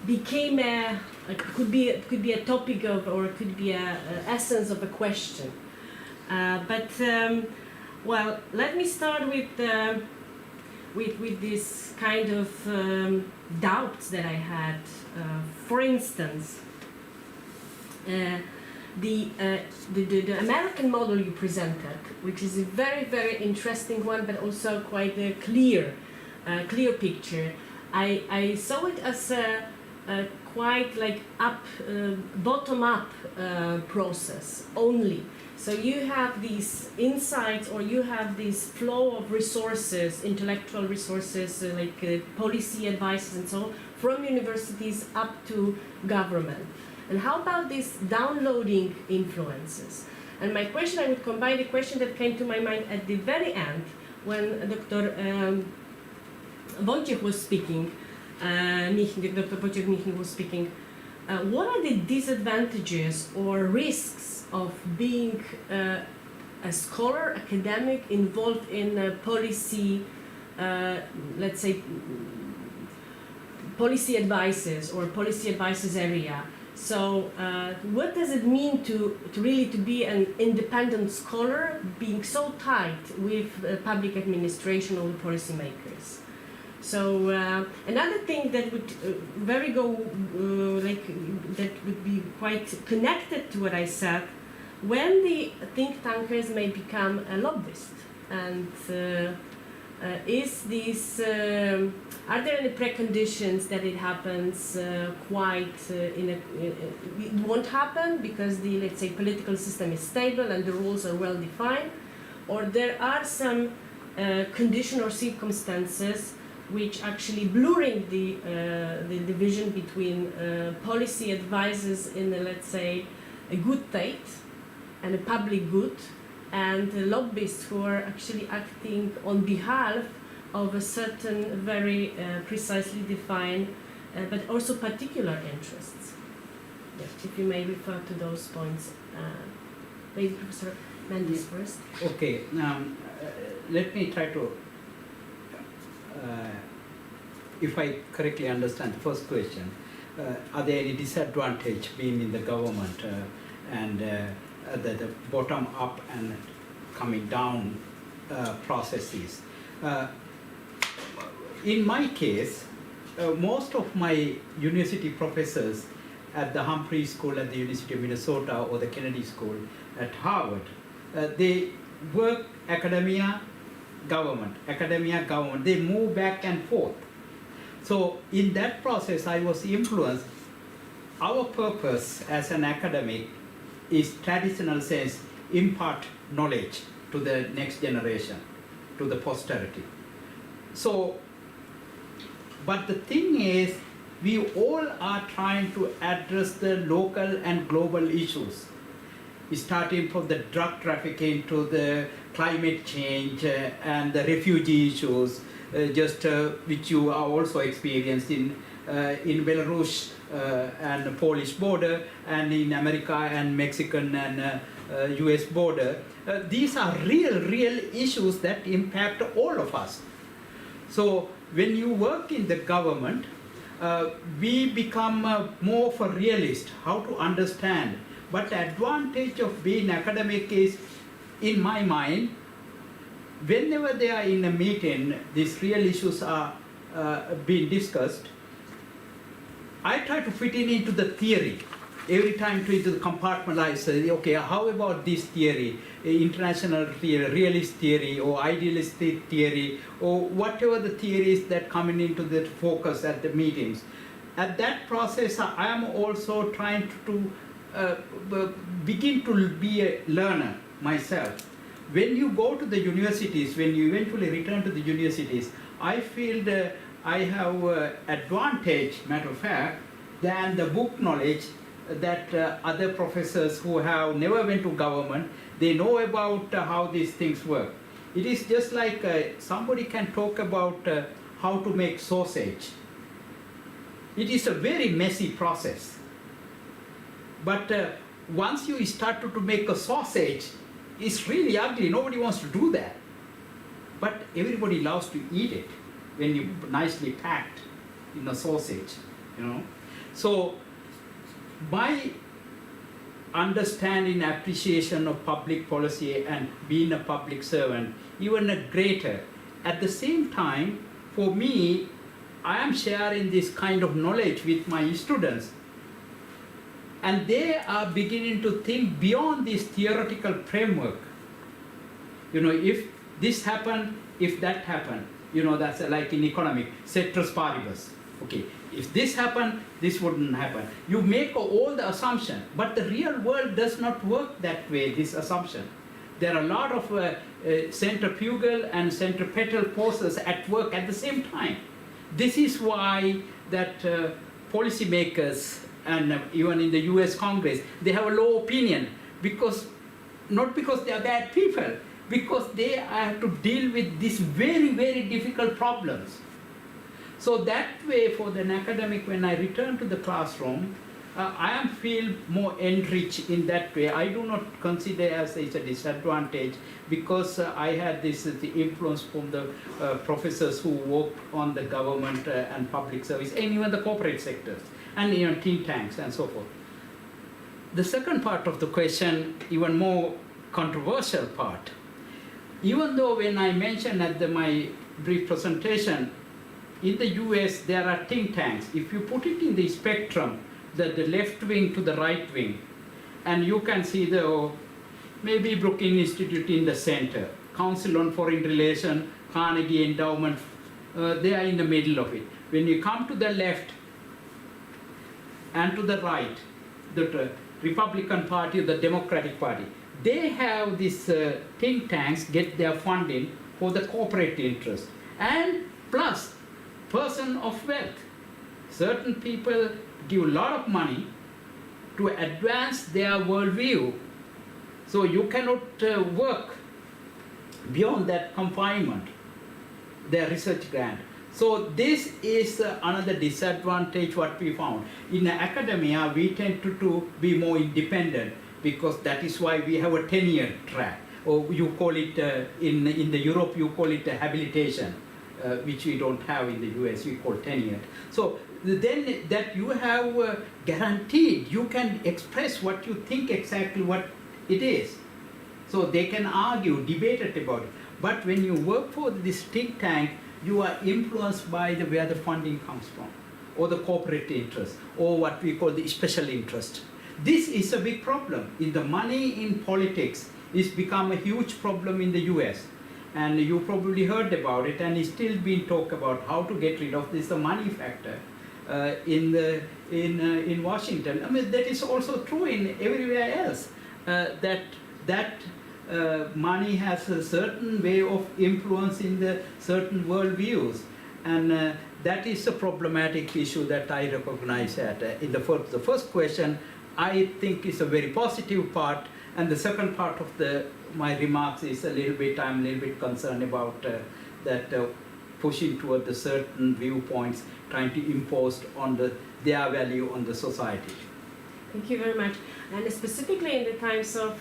became could be a topic of, or it could be a essence of a question. Well, let me start with this kind of doubts that I had. For instance, the American model you presented, which is a very, very interesting one, but also quite a clear picture. I saw it as a quite bottom-up process only. So you have these insights, or you have this flow of resources, intellectual resources, policy advices and so on, from universities up to government. And how about these downloading influences? And my question, I would combine the question that came to my mind at the very end, when Dr. Wojciech was speaking, Dr. Wojciech Michnik was speaking. What are the disadvantages or risks of being a scholar, academic, involved in policy, let's say, policy advices or policy advices area? So what does it mean to really be an independent scholar, being so tight with public administration or policymakers? So another thing that would that would be quite connected to what I said, when the think tankers may become a lobbyist, and is this are there any preconditions that it happens it won't happen because the, let's say, political system is stable and the rules are well defined, or there are some conditions or circumstances which actually blurring the division between policy advisors in let's say a good faith and a public good, and lobbyists who are actually acting on behalf of a certain very precisely defined but also particular interests. Yes, if you may refer to those points. Maybe Professor Mendes first. Okay, let me try to if I correctly understand the first question, are there any disadvantage being in the government and the bottom up and coming down processes? In my case, most of my university professors at the Humphrey School at the University of Minnesota or the Kennedy School at Harvard, they work academia, government, they move back and forth. So in that process, I was influenced. Our purpose as an academic is traditional sense, impart knowledge to the next generation, to the posterity. So, but the thing is, we all are trying to address the local and global issues, starting from the drug trafficking to the climate change and the refugee issues, which you are also experienced in Belarus and the Polish border, and in America and Mexican and US border. These are real issues that impact all of us. So when you work in the government, we become more of a realist, how to understand. But the advantage of being academic is, in my mind, whenever they are in a meeting, these real issues are being discussed, I try to fit into the theory. Every time to compartmentalize, okay, how about this theory, international theory, realist theory, or idealistic theory, or whatever the theories that come into the focus at the meetings. At that process, I am also trying to begin to be a learner myself. When you go to the universities, when you eventually return to the universities, I feel that I have advantage, matter of fact, than the book knowledge that other professors who have never went to government, they know about how these things work. It is just like somebody can talk about how to make sausage. It is a very messy process. But once you start to make a sausage, it's really ugly. Nobody wants to do that. But everybody loves to eat it when you nicely packed in a sausage, you know. So my understanding, appreciation of public policy and being a public servant, even a greater. At the same time, for me, I am sharing this kind of knowledge with my students. And they are beginning to think beyond this theoretical framework. You know, if this happened, if that happened, you know, that's like in economic, ceteris paribus. Okay, if this happened, this wouldn't happen. You make all the assumption, but the real world does not work that way, this assumption. There are a lot of centrifugal and centripetal forces at work at the same time. This is why that policymakers and even in the US Congress, they have a low opinion, because not because they are bad people, because they have to deal with these very difficult problems. So that way, for an academic, when I return to the classroom, I am feel more enriched in that way. I do not consider as a disadvantage, because I had this the influence from the professors who work on the government and public service, and even the corporate sectors, and even think tanks and so forth. The second part of the question, even more controversial part, even though when I mentioned at my brief presentation, in the US there are think tanks. If you put it in the spectrum, the left wing to the right wing, and you can see the maybe Brookings Institute in the center, Council on Foreign Relations, Carnegie Endowment, they are in the middle of it. When you come to the left and to the right, the Republican Party, the Democratic Party, they have these think tanks get their funding for the corporate interest, and plus person of wealth. Certain people give a lot of money to advance their worldview. So you cannot work beyond that confinement, their research grant. So this is another disadvantage what we found. In academia, we tend to be more independent, because that is why we have a tenure track. Or you call it, in the Europe, you call it habilitation, which we don't have in the US, we call tenure. So then that you have guaranteed, you can express what you think exactly what it is. So they can argue, debate it about it. But when you work for this think tank, you are influenced by where the funding comes from, or the corporate interest, or what we call the special interest. This is a big problem. In the money in politics, it's become a huge problem in the US. And you probably heard about it, and it's still being talked about how to get rid of this money factor in Washington. I mean, that is also true in everywhere else. That money has a certain way of influencing the certain worldviews, and that is a problematic issue that I recognize. That in the first question, I think is a very positive part, and the second part of my remarks is I'm a little bit concerned about that pushing toward the certain viewpoints, trying to impose on their value on the society. Thank you very much. And specifically in the times of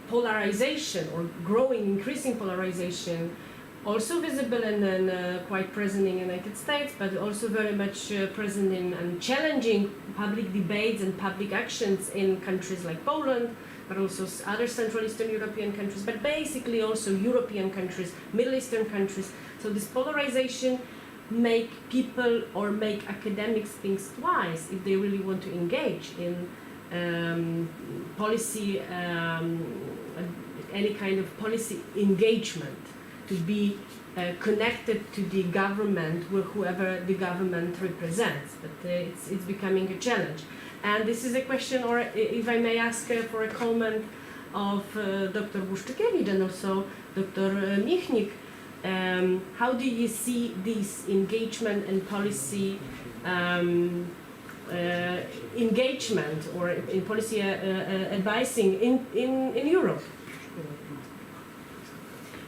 polarization or growing, increasing polarization, also visible and quite present in the United States, but also very much present in and challenging public debates and public actions in countries like Poland, but also other Central Eastern European countries, but basically also European countries, Middle Eastern countries. So this polarization make people or make academics think twice if they really want to engage in policy, any kind of policy engagement, to be connected to the government, with whoever the government represents. But it's becoming a challenge. And this is a question, or if I may ask for a comment of Dr. Błaszczykiewicz and also Dr. Michnik, how do you see this engagement and policy engagement or in policy advising in Europe?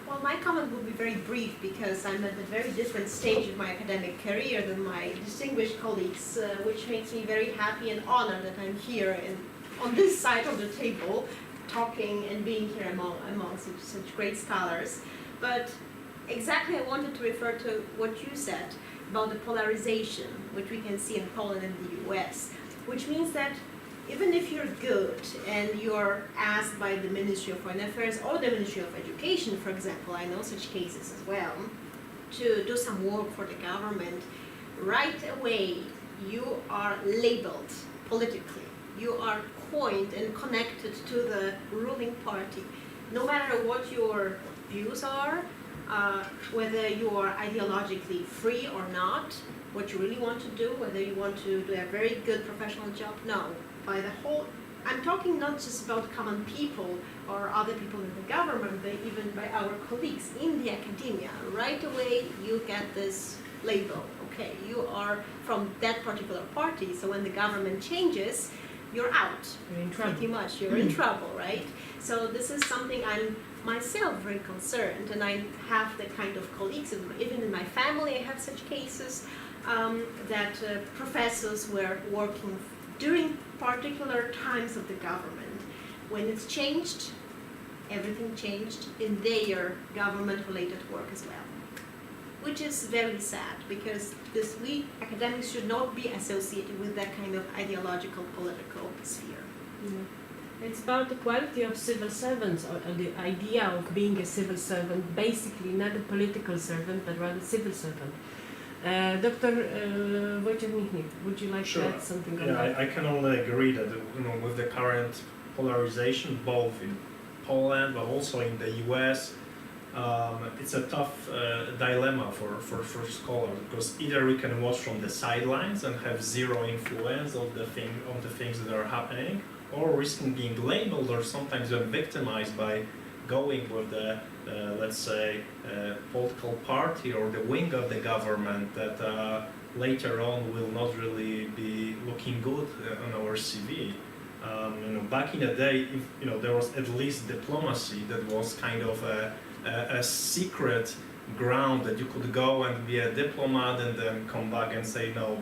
Well, my comment will be very brief because I'm at a very different stage of my academic career than my distinguished colleagues, which makes me very happy and honored that I'm here on this side of the table, talking and being here among such great scholars. But exactly I wanted to refer to what you said about the polarization, which we can see in Poland and the US, which means that even if you're good and you're asked by the Ministry of Foreign Affairs or the Ministry of Education, for example, I know such cases as well, to do some work for the government, right away you are labeled politically. You are coined and connected to the ruling party. No matter what your views are, whether you are ideologically free or not, what you really want to do, whether you want to do a very good professional job, no. By the whole, I'm talking not just about common people or other people in the government, but even by our colleagues in the academia. Right away you get this label, okay, you are from that particular party, so when the government changes, you're out. You're in trouble. Pretty much, you're in trouble, right? So this is something I'm myself very concerned, and I have the kind of colleagues, even in my family I have such cases, that professors were working during particular times of the government. When it's changed, everything changed in their government-related work as well, which is very sad because we academics should not be associated with that kind of ideological political sphere. Yeah. It's about the quality of civil servants, or the idea of being a civil servant, basically not a political servant, but rather civil servant. Dr. Wojciech Michnik, would you like to add something on that? I can only agree that with the current polarization, both in Poland but also in the US, it's a tough dilemma for scholars, because either we can watch from the sidelines and have zero influence on the things that are happening, or risking being labeled or sometimes even victimized by going with the let's say political party or the wing of the government that later on will not really be looking good on our CV. Back in the day, there was at least diplomacy that was kind of a secret ground that you could go and be a diplomat and then come back and say, no,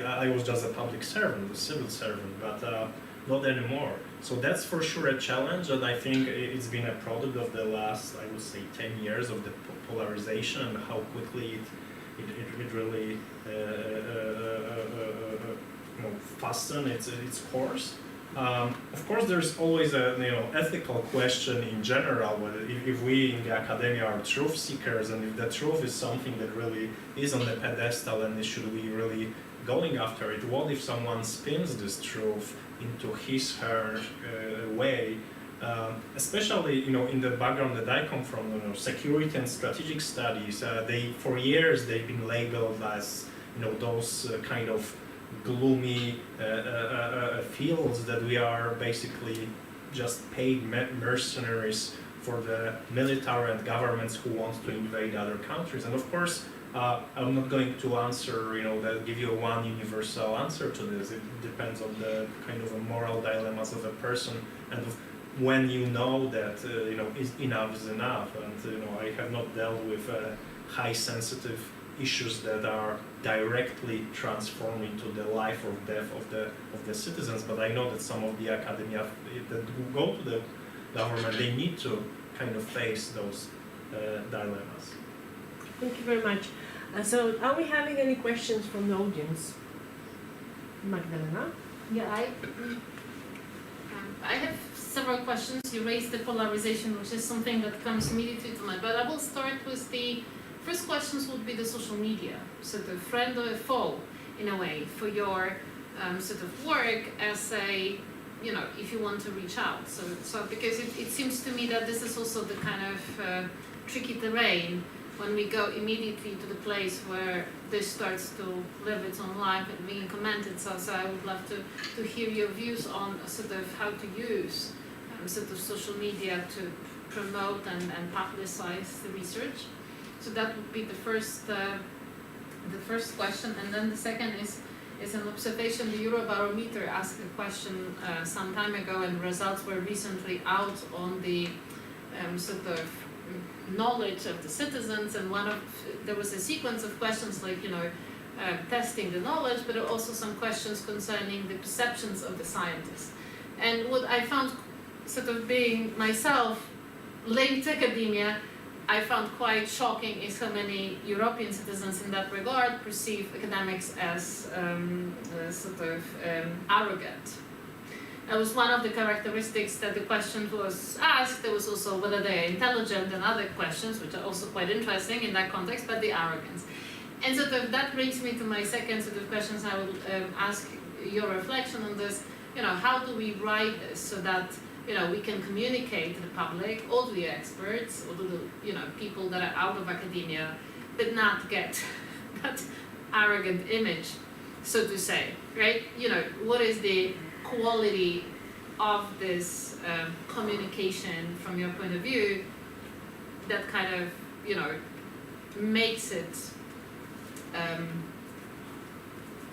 I was just a public servant, a civil servant, but not anymore. So that's for sure a challenge, and I think it's been a product of the last, I would say, 10 years of the polarization and how quickly it really fastened its course. Of course, there's always a ethical question in general, whether if we in the academia are truth seekers, and if the truth is something that really is on the pedestal, and should we really going after it? What if someone spins this truth into his, her way, especially in the background that I come from, security and strategic studies. They for years they've been labeled as those kind of gloomy fields that we are basically just paid mercenaries for the military and governments who want to invade other countries. And of course, I'm not going to answer, give you one universal answer to this. It depends on the kind of moral dilemmas of a person and of when you know that enough is enough. And I have not dealt with high sensitive issues that are directly transformed into the life or death of the citizens. But I know that some of the academia that go to the government, they need to kind of face those dilemmas. Thank you very much. So, are we having any questions from the audience? Magdalena? Yeah, I have several questions. You raised the polarization, which is something that comes immediately to mind. But I will start with the first questions would be the social media. So the friend or a foe, in a way, for your sort of work as a, if you want to reach out. So because it seems to me that this is also the kind of tricky terrain when we go immediately to the place where this starts to live its own life and being commented. So I would love to hear your views on sort of how to use sort of social media to promote and publicize the research. So that would be the first question, and then the second is an observation. The Eurobarometer asked a question some time ago, and results were recently out on the sort of knowledge of the citizens, and there was a sequence of questions like testing the knowledge, but also some questions concerning the perceptions of the scientists. And what I found, sort of being myself linked to academia, I found quite shocking is how many European citizens in that regard perceive academics as arrogant. That was one of the characteristics that the question was asked. There was also whether they are intelligent and other questions, which are also quite interesting in that context, but the arrogance. And sort of that brings me to my second set of questions. I will ask your reflection on this. How do we write this so that we can communicate to the public, all the experts, all the people that are out of academia, but not get that arrogant image, so to say, right? What is the quality of this communication from your point of view that kind of makes it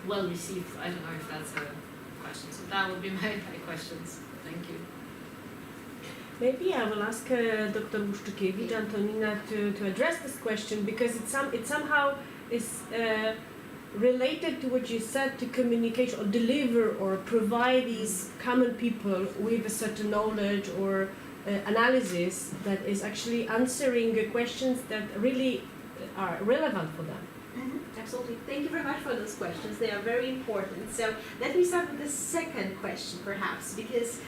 well received? I don't know if that's a question. So that would be my questions. Thank you. Maybe I will ask Dr. Łuszczykiewicz, Antonina, to address this question, because it somehow is related to what you said, to communicate or deliver or provide these common people with a certain knowledge or analysis that is actually answering questions that really are relevant for them. Mm-hmm. Absolutely. Thank you very much for those questions. They are very important. So let me start with the second question, perhaps, because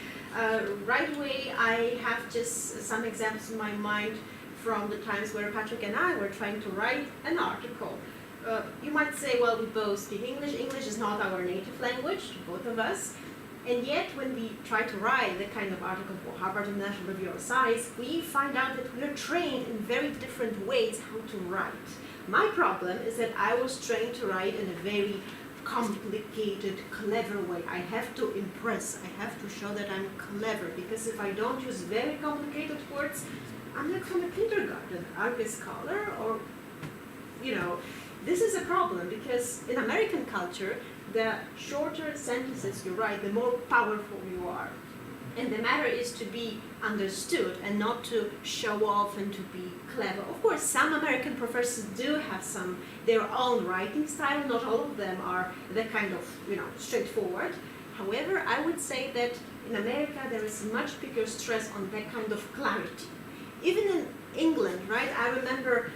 right away I have just some examples in my mind from the times where Patrick and I were trying to write an article. You might say, well, we both speak English. English is not our native language, both of us. And yet, when we try to write the kind of article for Harvard International Review of Science, we find out that we are trained in very different ways how to write. My problem is that I was trained to write in a very complicated, clever way. I have to impress. I have to show that I'm clever, because if I don't use very complicated words, I'm like from a kindergarten, art scholar, or, this is a problem, because in American culture, the shorter sentences you write, the more powerful you are. And the matter is to be understood and not to show off and to be clever. Of course, some American professors do have their own writing style. Not all of them are the kind of, straightforward. However, I would say that in America there is much bigger stress on that kind of clarity. Even in England, right? I remember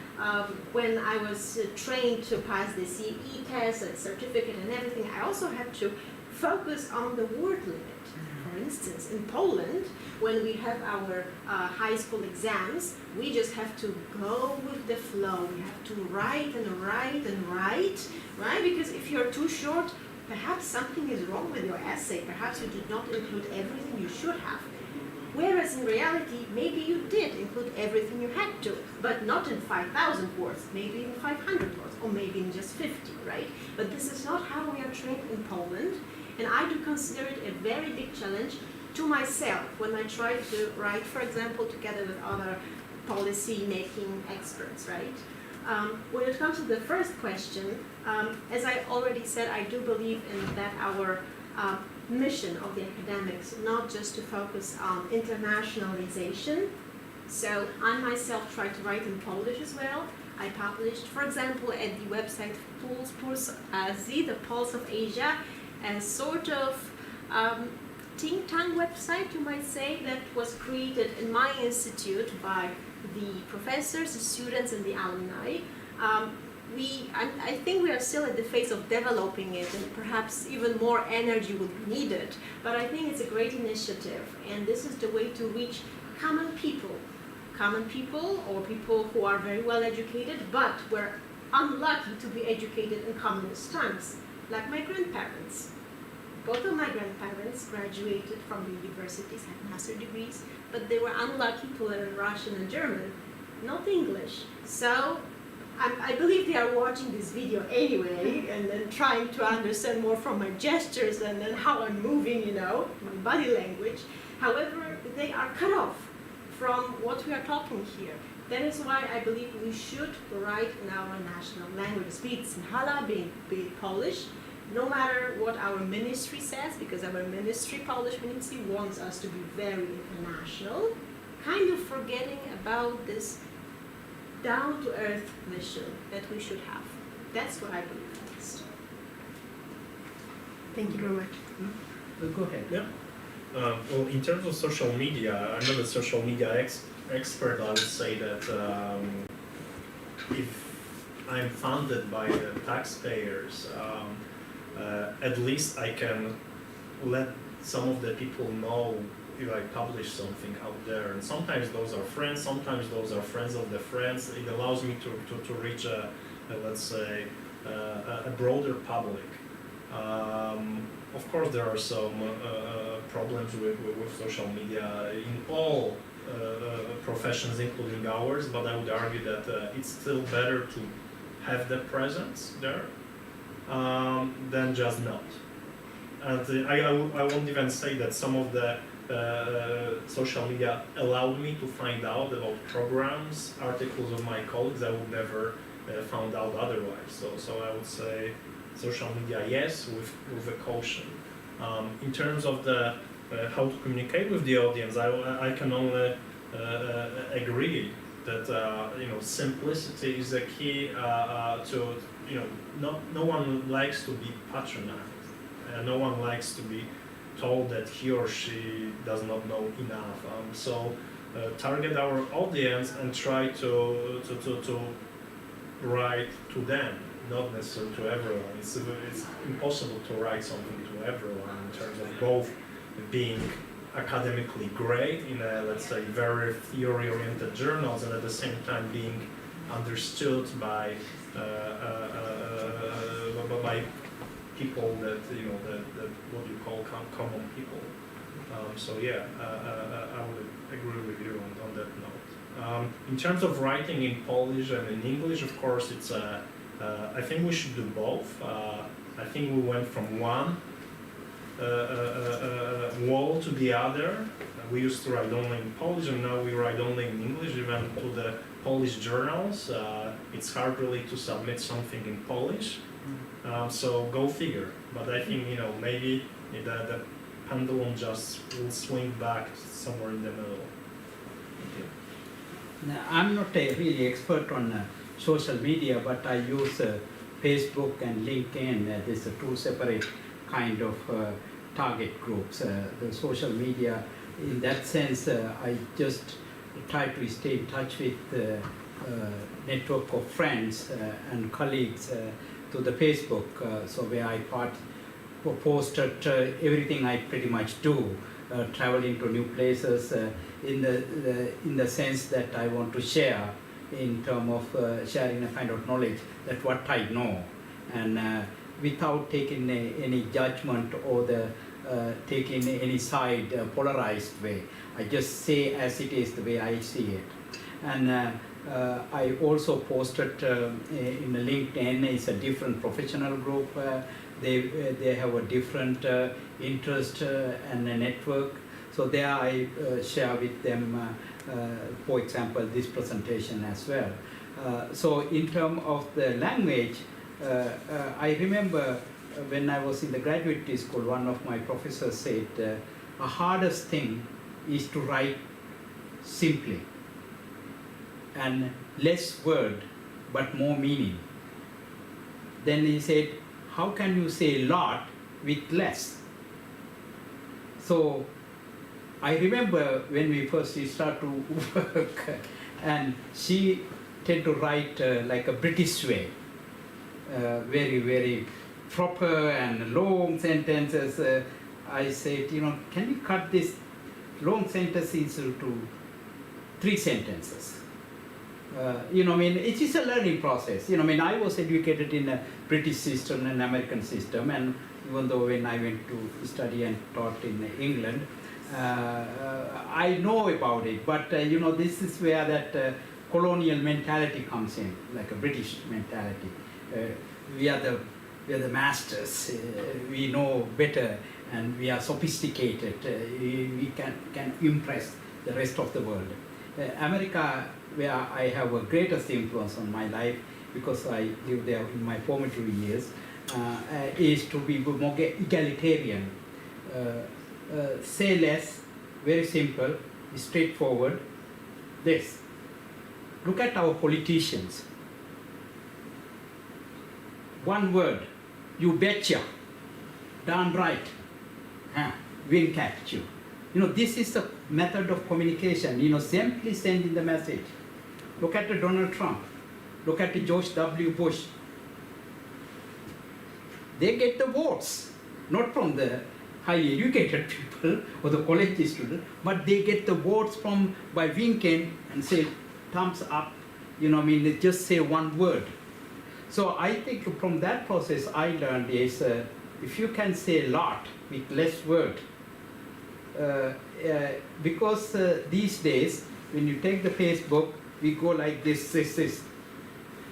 when I was trained to pass the CE test and certificate and everything, I also had to focus on the word limit. For instance, in Poland, when we have our high school exams, we just have to go with the flow. We have to write and write and write, right? Because if you're too short, perhaps something is wrong with your essay. Perhaps you did not include everything you should have. Whereas in reality, maybe you did include everything you had to, but not in 5,000 words, maybe in 500 words, or maybe in just 50, right? But this is not how we are trained in Poland, and I do consider it a very big challenge to myself when I try to write, for example, together with other policy-making experts, right? When it comes to the first question, as I already said, I do believe in that our mission of the academics, not just to focus on internationalization. So I myself try to write in Polish as well. I published, for example, at the website Puls Z, the Pulse of Asia, a sort of think tank website, you might say, that was created in my institute by the professors, the students, and the alumni. I think we are still at the phase of developing it, and perhaps even more energy would be needed. But I think it's a great initiative, and this is the way to reach common people or people who are very well educated, but were unlucky to be educated in communist times, like my grandparents. Both of my grandparents graduated from the universities, had master degrees, but they were unlucky to learn Russian and German, not English. So I believe they are watching this video anyway, and then trying to understand more from my gestures and then how I'm moving, my body language. However, they are cut off from what we are talking here. That is why I believe we should write in our national language, be it Sinhala, be it Polish, no matter what our ministry says, because our Polish ministry wants us to be very international, kind of forgetting about this down-to-earth mission that we should have. That's what I believe next. Thank you very much. Go ahead. Yeah. Well, in terms of social media, I'm not a social media expert. I would say that if I'm funded by the taxpayers, at least I can let some of the people know if I publish something out there. And sometimes those are friends, sometimes those are friends of the friends. It allows me to reach let's say, a broader public. Of course, there are some problems with social media in all professions, including ours, but I would argue that it's still better to have the presence there than just not. And I won't even say that some of the social media allowed me to find out about programs, articles of my colleagues I would never found out otherwise. So I would say social media, yes, with a caution. In terms of the how to communicate with the audience, I can only agree that simplicity is a key to no one likes to be patronized. No one likes to be told that he or she does not know enough. So target our audience and try to write to them, not necessarily to everyone. It's impossible to write something to everyone in terms of both being academically great in a, let's say, very theory-oriented journals, and at the same time being understood by people that that what you call common people. So yeah, I would agree with you on that note. In terms of writing in Polish and in English, of course, it's I think we should do both. I think we went from one wall to the other. We used to write only in Polish, and now we write only in English, even to the Polish journals. It's hard really to submit something in Polish. So go figure. But I think maybe the pendulum just will swing back somewhere in the middle. Now, I'm not a really expert on social media, but I use Facebook and LinkedIn. These are two separate kind of target groups. The social media, in that sense, I just try to stay in touch with the network of friends and colleagues to the Facebook, so where I posted everything I pretty much do, traveling to new places in the sense that I want to share in terms of sharing a kind of knowledge that what I know, and without taking any judgment or the take in any side, polarized way. I just say as it is, the way I see it. And I also posted in LinkedIn. It's a different professional group. They have a different interest and a network. So there I share with them, for example, this presentation as well. So in terms of the language, I remember when I was in the graduate school, one of my professors said, the hardest thing is to write simply and less word but more meaning. Then he said, how can you say lot with less? So I remember when we first started to work, and she tend to write like a British way, very, very proper and long sentences. I said, can you cut this long sentence into 3 sentences? It is a learning process. I was educated in a British system and American system, and even though when I went to study and taught in England, I know about it. But this is where that colonial mentality comes in, like a British mentality. We are the masters. We know better, and we are sophisticated. We can impress the rest of the world. America, where I have a greatest influence on my life because I lived there in my formative years, is to be more egalitarian. Say less, very simple, straightforward. This. Look at our politicians. One word, you betcha, darn right, wink at you. This is the method of communication, simply sending the message. Look at Donald Trump. Look at George W. Bush. They get the votes, not from the highly educated people or the college students, but they get the votes by winking and say thumbs up, they just say one word. So I think from that process I learned is if you can say a lot with less word, because these days when you take the Facebook, we go like this.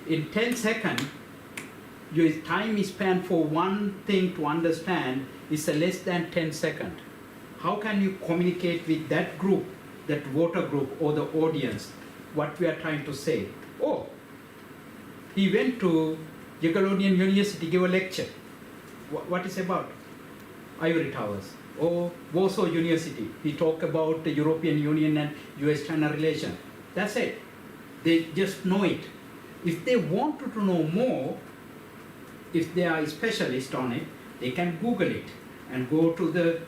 In 10 seconds, your time is spent for one thing to understand is less than 10 seconds. How can you communicate with that group, that voter group or the audience, what we are trying to say? Oh, he went to Jagiellonian University, give a lecture. What is about? Ivory Towers. Or Warsaw University, he talked about the European Union and US-China relation. That's it. They just know it. If they wanted to know more, if they are a specialist on it, they can Google it and go to the,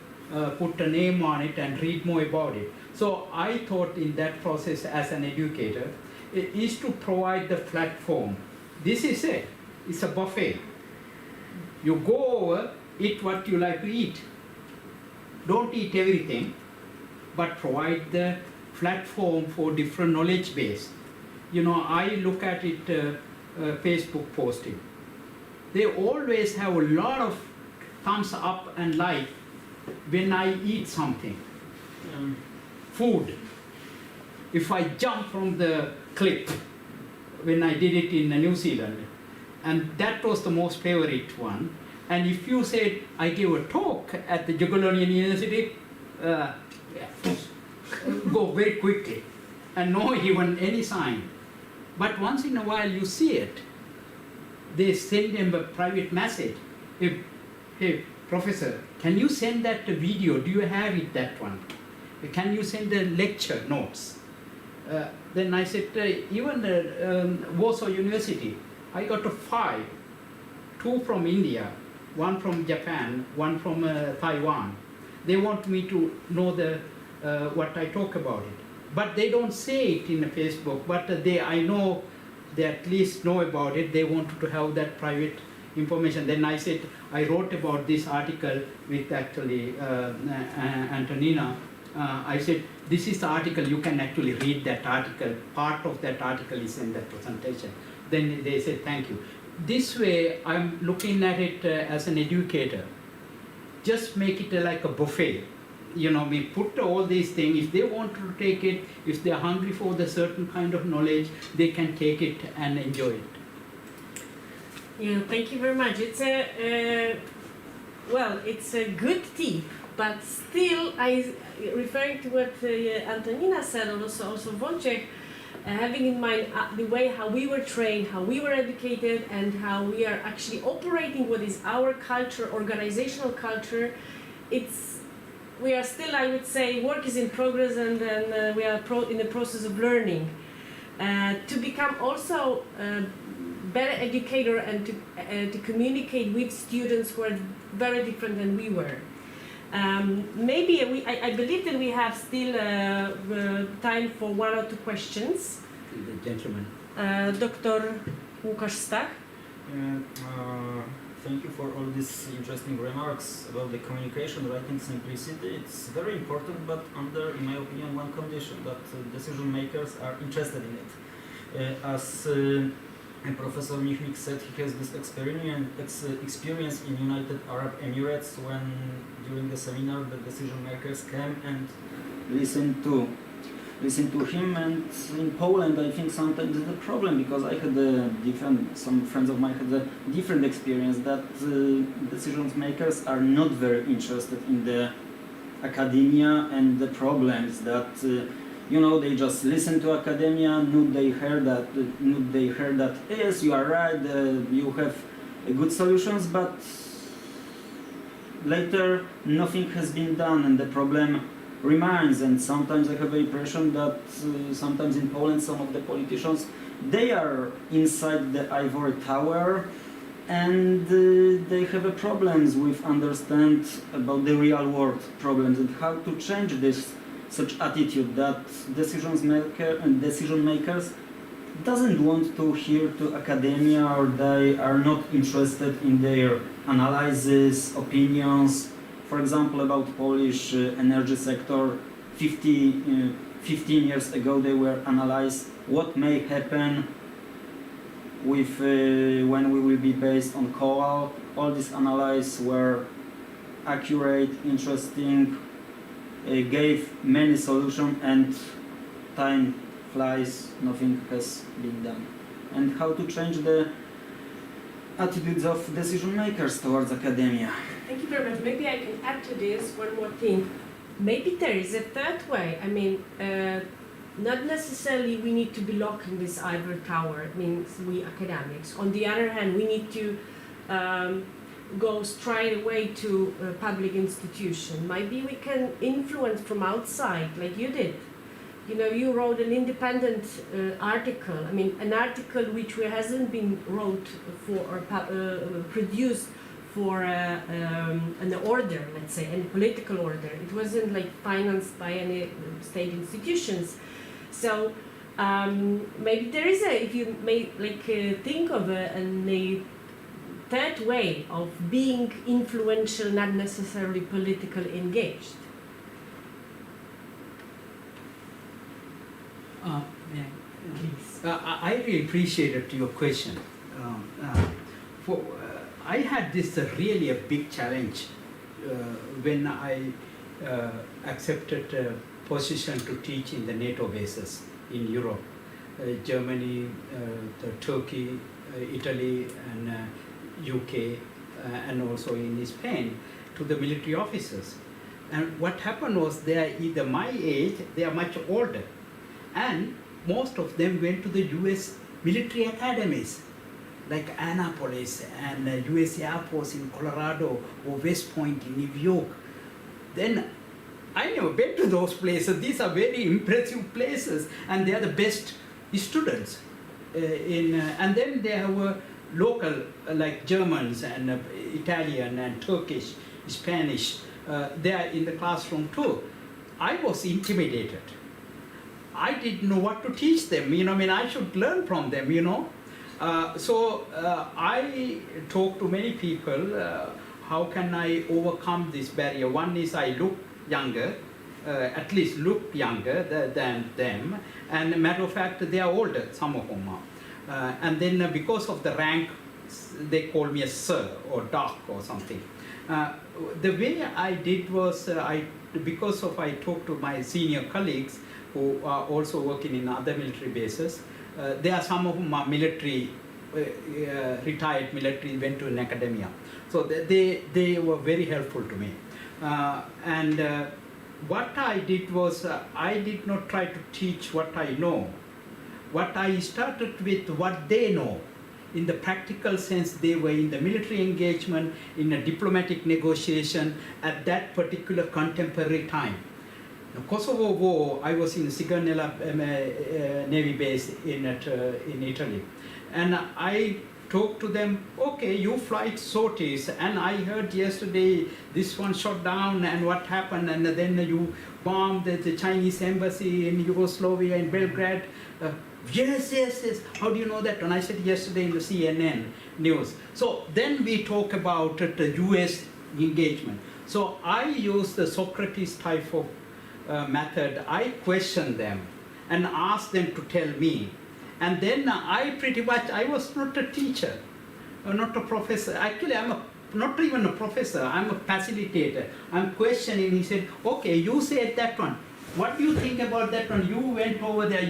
put a name on it and read more about it. So I thought in that process as an educator, it is to provide the platform. This is it. It's a buffet. You go over, eat what you like to eat. Don't eat everything, but provide the platform for different knowledge base. I look at it, Facebook posting. They always have a lot of thumbs up and like when I eat something. Food. If I jump from the cliff, when I did it in New Zealand, and that was the most favorite one. And if you said, I gave a talk at the Jagiellonian University, go very quickly and no even any sign. But once in a while you see it, they send them a private message. Hey, professor, can you send that video? Do you have it, that one? Can you send the lecture notes? Then I said, even the Warsaw University, I got 5, 2 from India, 1 from Japan, 1 from Taiwan. They want me to know what I talk about it. But they don't say it in Facebook, but I know they at least know about it. They wanted to have that private information. Then I said, I wrote about this article with actually Antonina. I said, this is the article, you can actually read that article. Part of that article is in that presentation. Then they said, thank you. This way, I'm looking at it as an educator. just make it like a buffet. We put all these things. If they want to take it, if they're hungry for the certain kind of knowledge, they can take it and enjoy it. Yeah, thank you very much. It's it's a good tip, but still, referring to what Antonina said, and also Wojciech, having in mind the way how we were trained, how we were educated, and how we are actually operating what is our culture, organizational culture, we are still, I would say, work is in progress, and we are in the process of learning. To become also better educator and to communicate with students who are very different than we were. I believe that we have still time for 1 or 2 questions. The gentleman. Dr. Łukasz Stach. Thank you for all these interesting remarks about the communication, writing simplicity. It's very important, but under, in my opinion, one condition, that decision makers are interested in it. As Professor Michnik said, he has this experience in United Arab Emirates when during the seminar the decision makers came and listened to him. And in Poland, I think sometimes it's a problem, because I had some friends of mine had a different experience, that decision makers are not very interested in the academia and the problems that they just listen to academia. They heard that yes, you are right, you have good solutions, but later nothing has been done and the problem remains. And sometimes I have the impression that sometimes in Poland some of the politicians, they are inside the ivory tower, and they have problems with understand about the real world problems, and how to change such attitude that decision makers doesn't want to hear to academia, or they are not interested in their analyses, opinions. For example, about Polish energy sector, 15 years ago they were analyzed what may happen with when we will be based on coal. All these analyses were accurate, interesting, gave many solutions, and time flies, nothing has been done. And how to change the attitudes of decision makers towards academia. Thank you very much. Maybe I can add to this one more thing. Maybe there is a third way. I mean, not necessarily we need to be locked in this ivory tower, means we academics. On the other hand, we need to go straight away to a public institution. Maybe we can influence from outside, like you did. You wrote an independent article. I mean, an article which hasn't been wrote for or produced for an order, let's say, any political order. It wasn't like financed by any state institutions. So maybe there is if you may think of a third way of being influential, not necessarily politically engaged. I really appreciated your question. I had this really a big challenge when I accepted a position to teach in the NATO bases in Europe, Germany, Turkey, Italy, and UK, and also in Spain, to the military officers. And what happened was they are either my age, they are much older, and most of them went to the US military academies, like Annapolis and US Air Force in Colorado, or West Point in New York. Then I never been to those places. These are very impressive places, and they are the best students. And then there were local, like Germans and Italian and Turkish, Spanish. They are in the classroom too. I was intimidated. I didn't know what to teach them. I should learn from them. So I talked to many people. How can I overcome this barrier? One is I look younger, at least look younger than them. And a matter of fact, they are older, some of them are. And then because of the rank, they call me a sir or doc or something. The way I did was, I talked to my senior colleagues who are also working in other military bases. There are some of whom are military, retired military, went to an academia. So they were very helpful to me. What I did was, I did not try to teach what I know. What I started with what they know. In the practical sense, they were in the military engagement, in a diplomatic negotiation at that particular contemporary time. The Kosovo War, I was in Sigonella Navy base in Italy. And I talked to them, okay, you flight sorties, and I heard yesterday this one shot down, and what happened, and then you bombed the Chinese embassy in Yugoslavia, in Belgrade. Yes. How do you know that? And I said yesterday in the CNN news. So then we talk about the US engagement. So I use the Socrates type of method. I question them and ask them to tell me. And then I was not a teacher, not a professor. Actually, not even a professor, I'm a facilitator. I'm questioning. He said, okay, you said that one. What do you think about that one? You went over there,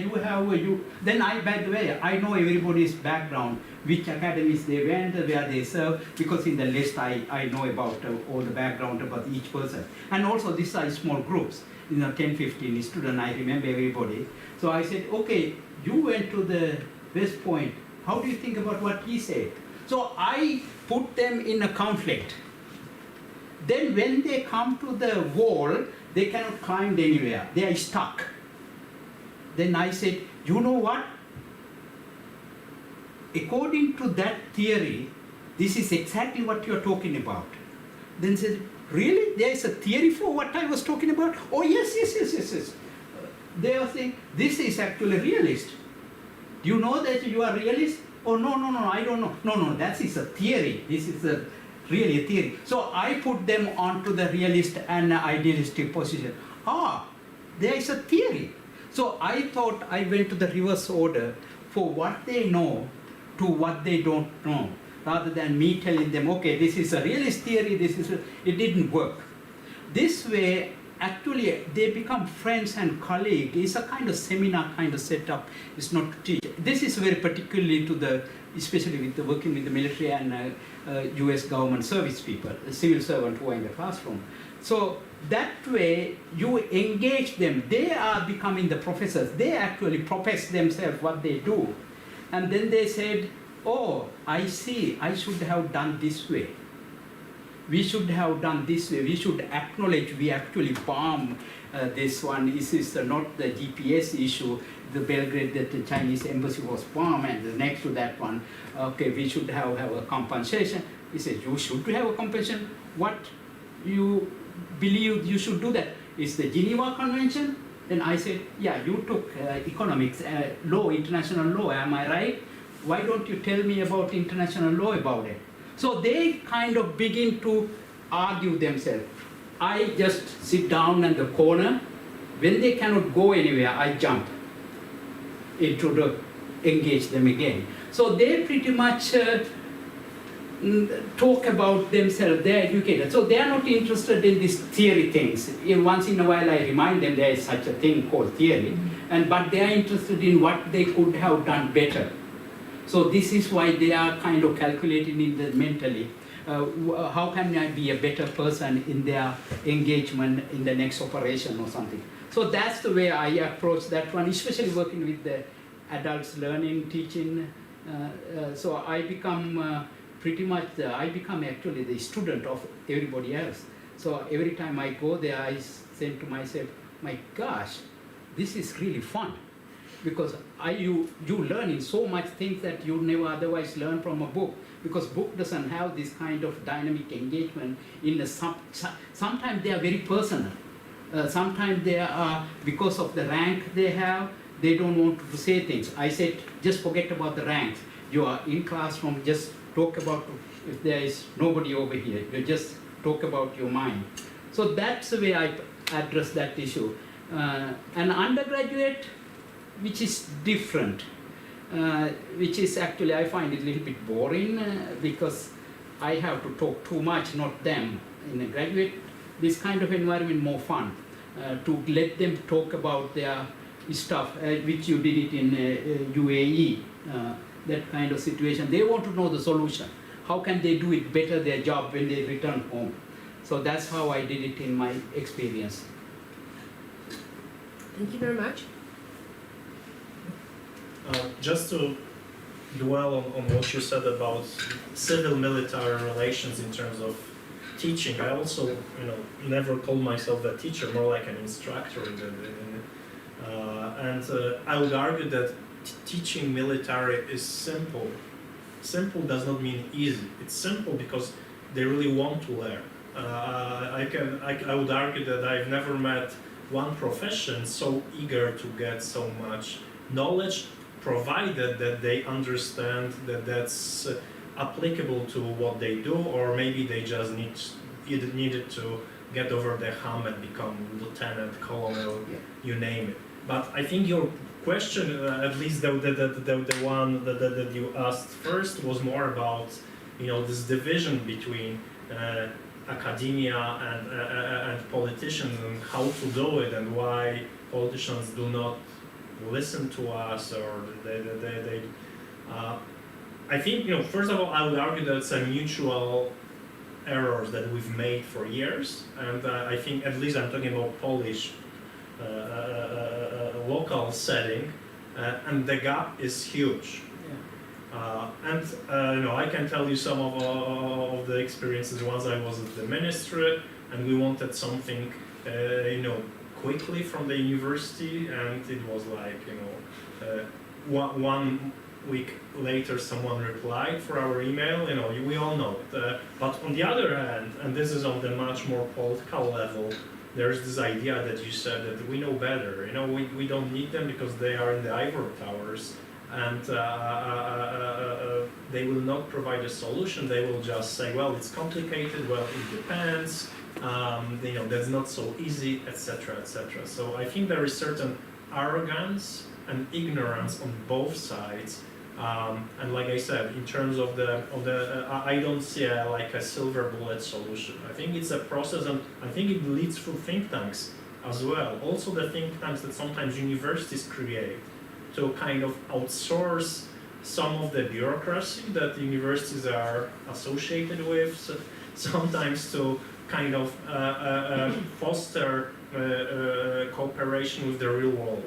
Then by the way, I know everybody's background, which academies they went, where they serve, because in the list I know about all the background about each person. And also these are small groups, 10, 15 students, I remember everybody. So I said, okay, you went to the West Point. How do you think about what he said? So I put them in a conflict. Then when they come to the wall, they cannot climb anywhere. They are stuck. Then I said, you know what? According to that theory, this is exactly what you're talking about. Then said, really? There is a theory for what I was talking about? Oh, yes. They are saying, this is actually realist. Do you know that you are realist? Oh, no, I don't know. No, that is a theory. This is really a theory. So I put them onto the realist and idealistic position. There is a theory. So I thought I went to the reverse order for what they know to what they don't know, rather than me telling them, okay, this is a realist theory, it didn't work. This way, actually, they become friends and colleagues. It's a kind of seminar kind of setup. It's not to teach. This is very particularly especially with working with the military and US government service people, civil servants who are in the classroom. So that way, you engage them. They are becoming the professors. They actually profess themselves what they do. And then they said, oh, I see, I should have done this way. We should have done this way. We should acknowledge we actually bombed this one. This is not the GPS issue. The Belgrade, that the Chinese embassy was bombed, and the next to that one, okay, we should have a compensation. He said, you should have a compensation. What you believe you should do that? Is the Geneva Convention? Then I said, yeah, you took economics, law, international law, am I right? Why don't you tell me about international law about it? So they kind of begin to argue themselves. I just sit down in the corner. When they cannot go anywhere, I jump into engage them again. So they pretty much talk about themselves, they're educated. So they are not interested in these theory things. Once in a while I remind them there is such a thing called theory, but they are interested in what they could have done better. So this is why they are kind of calculating in the mentally, how can I be a better person in their engagement in the next operation or something. So that's the way I approach that one, especially working with the adults learning, teaching. So I become I become actually the student of everybody else. So every time I go there, I say to myself, my gosh, this is really fun. Because you learn in so much things that you never otherwise learn from a book. Because book doesn't have this kind of dynamic engagement. Sometimes they are very personal. Sometimes they are, because of the rank they have, they don't want to say things. I said, just forget about the ranks. You are in classroom, just talk about, if there is nobody over here, you just talk about your mind. So that's the way I address that issue. An undergraduate, which is different, which is actually, I find it a little bit boring because I have to talk too much, not them. In a graduate, this kind of environment more fun, to let them talk about their stuff, which you did it in UAE, that kind of situation. They want to know the solution. How can they do it better, their job, when they return home? So that's how I did it in my experience. Thank you very much. Just to dwell on what you said about civil-military relations in terms of teaching, I also, never called myself a teacher, more like an instructor. I would argue that teaching military is simple. Simple does not mean easy. It's simple because they really want to learn. I would argue that I've never met one profession so eager to get so much knowledge, provided that they understand that that's applicable to what they do, or maybe they just needed to get over the hump and become lieutenant, colonel, you name it. But I think your question, at least the one that you asked first, was more about this division between academia and politicians, and how to do it, and why politicians do not listen to us, or they I think, first of all, I would argue that it's a mutual errors that we've made for years, and I think, at least I'm talking about Polish local setting, and the gap is huge. I can tell you some of the experiences. Once I was at the ministry, and we wanted something, quickly from the university, and it was like, 1 week later someone replied for our email, we all know it. But on the other hand, and this is on the much more political level, there's this idea that you said that we know better, we don't need them because they are in the Ivory Towers, and they will not provide a solution. They will just say, well, it's complicated, well, it depends, that's not so easy, etc., etc. So I think there is certain arrogance and ignorance on both sides. And like I said, in terms of I don't see a silver bullet solution. I think it's a process, and I think it leads through think tanks as well. Also the think tanks that sometimes universities create to kind of outsource some of the bureaucracy that universities are associated with, so sometimes to kind of foster cooperation with the real world.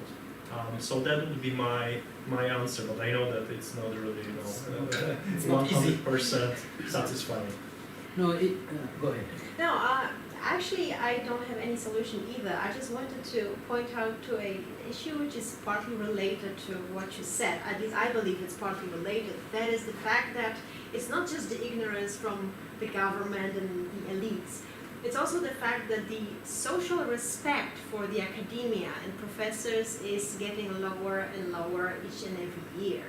So that would be my answer, but I know that it's not really, it's not 100% satisfying. No, go ahead. No, actually, I don't have any solution either. I just wanted to point out to an issue which is partly related to what you said. At least I believe it's partly related. That is the fact that it's not just the ignorance from the government and the elites. It's also the fact that the social respect for the academia and professors is getting lower and lower each and every year.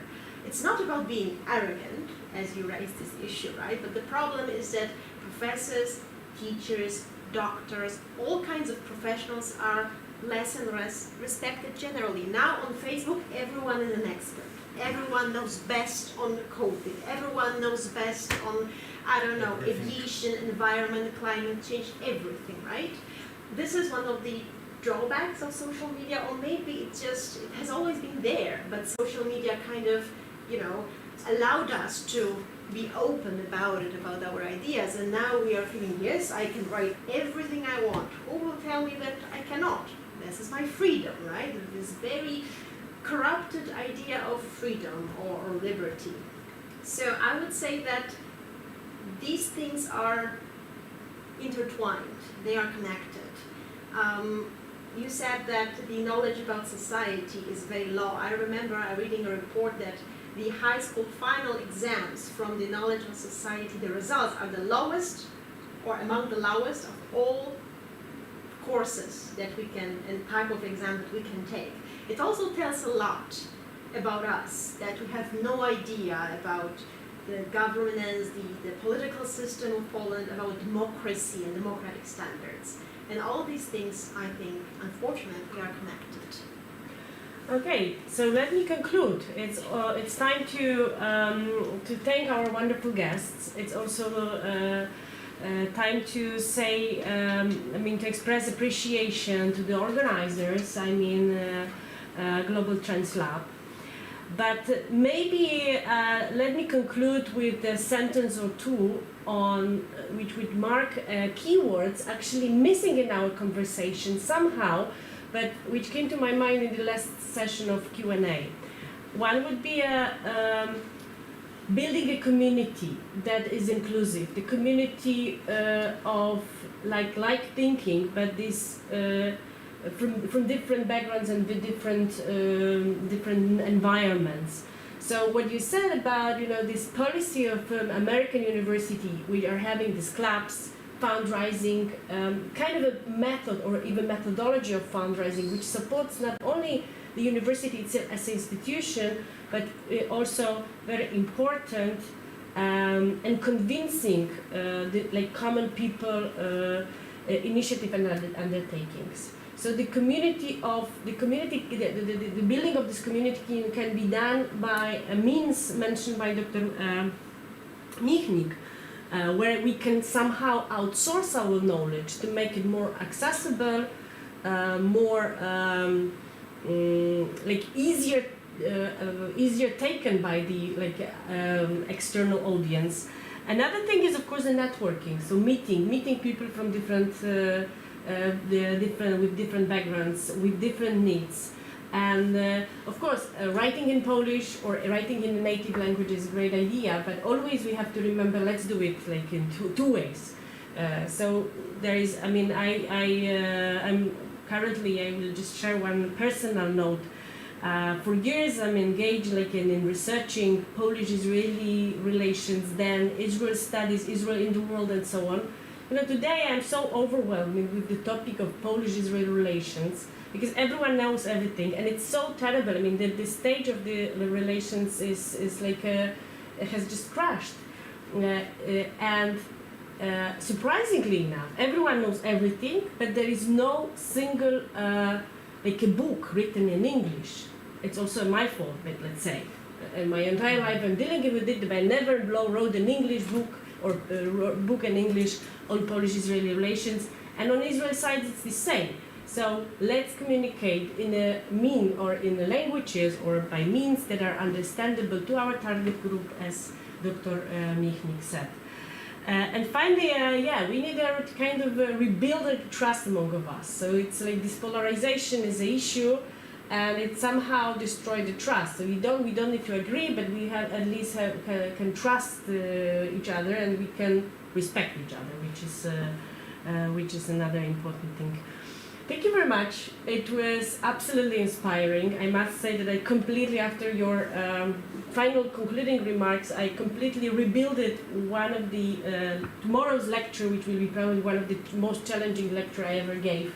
It's not about being arrogant, as you raised this issue, right? But the problem is that professors, teachers, doctors, all kinds of professionals are less and less respected generally. Now on Facebook, everyone is an expert. Everyone knows best on COVID. Everyone knows best on, aviation, environment, climate change, everything, right? This is one of the drawbacks of social media, or maybe it has always been there, but social media kind of, allowed us to be open about it, about our ideas, and now we are feeling, yes, I can write everything I want. Who will tell me that I cannot? This is my freedom, right? This very corrupted idea of freedom or liberty. So I would say that these things are intertwined, they are connected. You said that the knowledge about society is very low. I remember reading a report that the high school final exams from the knowledge of society, the results are the lowest, or among the lowest of all courses that we can, and type of exam that we can take. It also tells a lot about us, that we have no idea about the governance, the political system of Poland, about democracy and democratic standards. And all these things, I think, unfortunately, are connected. Okay, so let me conclude. It's time to thank our wonderful guests. It's also time to say, to express appreciation to the organizers. Global Trends Lab. But maybe let me conclude with a sentence or two on which would mark keywords actually missing in our conversation somehow, but which came to my mind in the last session of Q&A. One would be building a community that is inclusive, the community of like thinking, but this from different backgrounds and with different environments. So what you said about this policy of American university, we are having these clubs, fundraising, kind of a method or even methodology of fundraising, which supports not only the university itself as an institution, but also very important and convincing common people initiative and undertakings. So the building of this community can be done by a means mentioned by Dr. Michnik, where we can somehow outsource our knowledge to make it more accessible, more easier taken by the external audience. Another thing is, of course, the networking. So meeting people from with different backgrounds, with different needs. And of course, writing in Polish or writing in a native language is a great idea, but always we have to remember, let's do it in two ways. So there is, I'm currently, I will just share one personal note. For years I'm engaged in researching Polish-Israeli relations, then Israel studies, Israel in the world, and so on. Today I'm so overwhelmed with the topic of Polish-Israeli relations because everyone knows everything, and it's so terrible. The stage of the relations is has just crashed, and surprisingly enough, everyone knows everything, but there is no single a book written in English. It's also my fault, but let's say, in my entire life I'm dealing with it, but I never wrote an English book or book in English on Polish-Israeli relations, and on Israel side it's the same. So let's communicate in a in the languages or by means that are understandable to our target group, as Dr. Michnik said. And finally, we need to kind of rebuild the trust among of us. So it's this polarization is an issue, and it somehow destroyed the trust. So we don't need to agree, but we have at least can trust each other, and we can respect each other, which is another important thing. Thank you very much. It was absolutely inspiring. I must say that I completely, after your final concluding remarks, I completely rebuilded one of the tomorrow's lecture, which will be probably one of the most challenging lecture I ever gave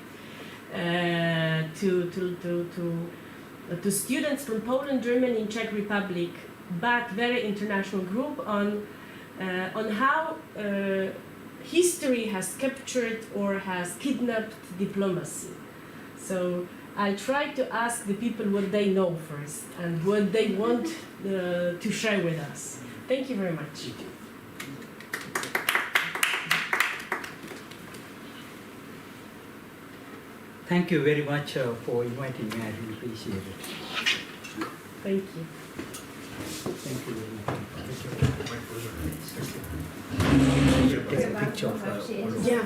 to students from Poland, Germany, and Czech Republic, but very international group on how history has captured or has kidnapped diplomacy. So I'll try to ask the people what they know first and what they want to share with us. Thank you very much. Thank you very much for inviting me. I really appreciate it. Thank you. Thank you very much. Take a picture of all of us. Yeah.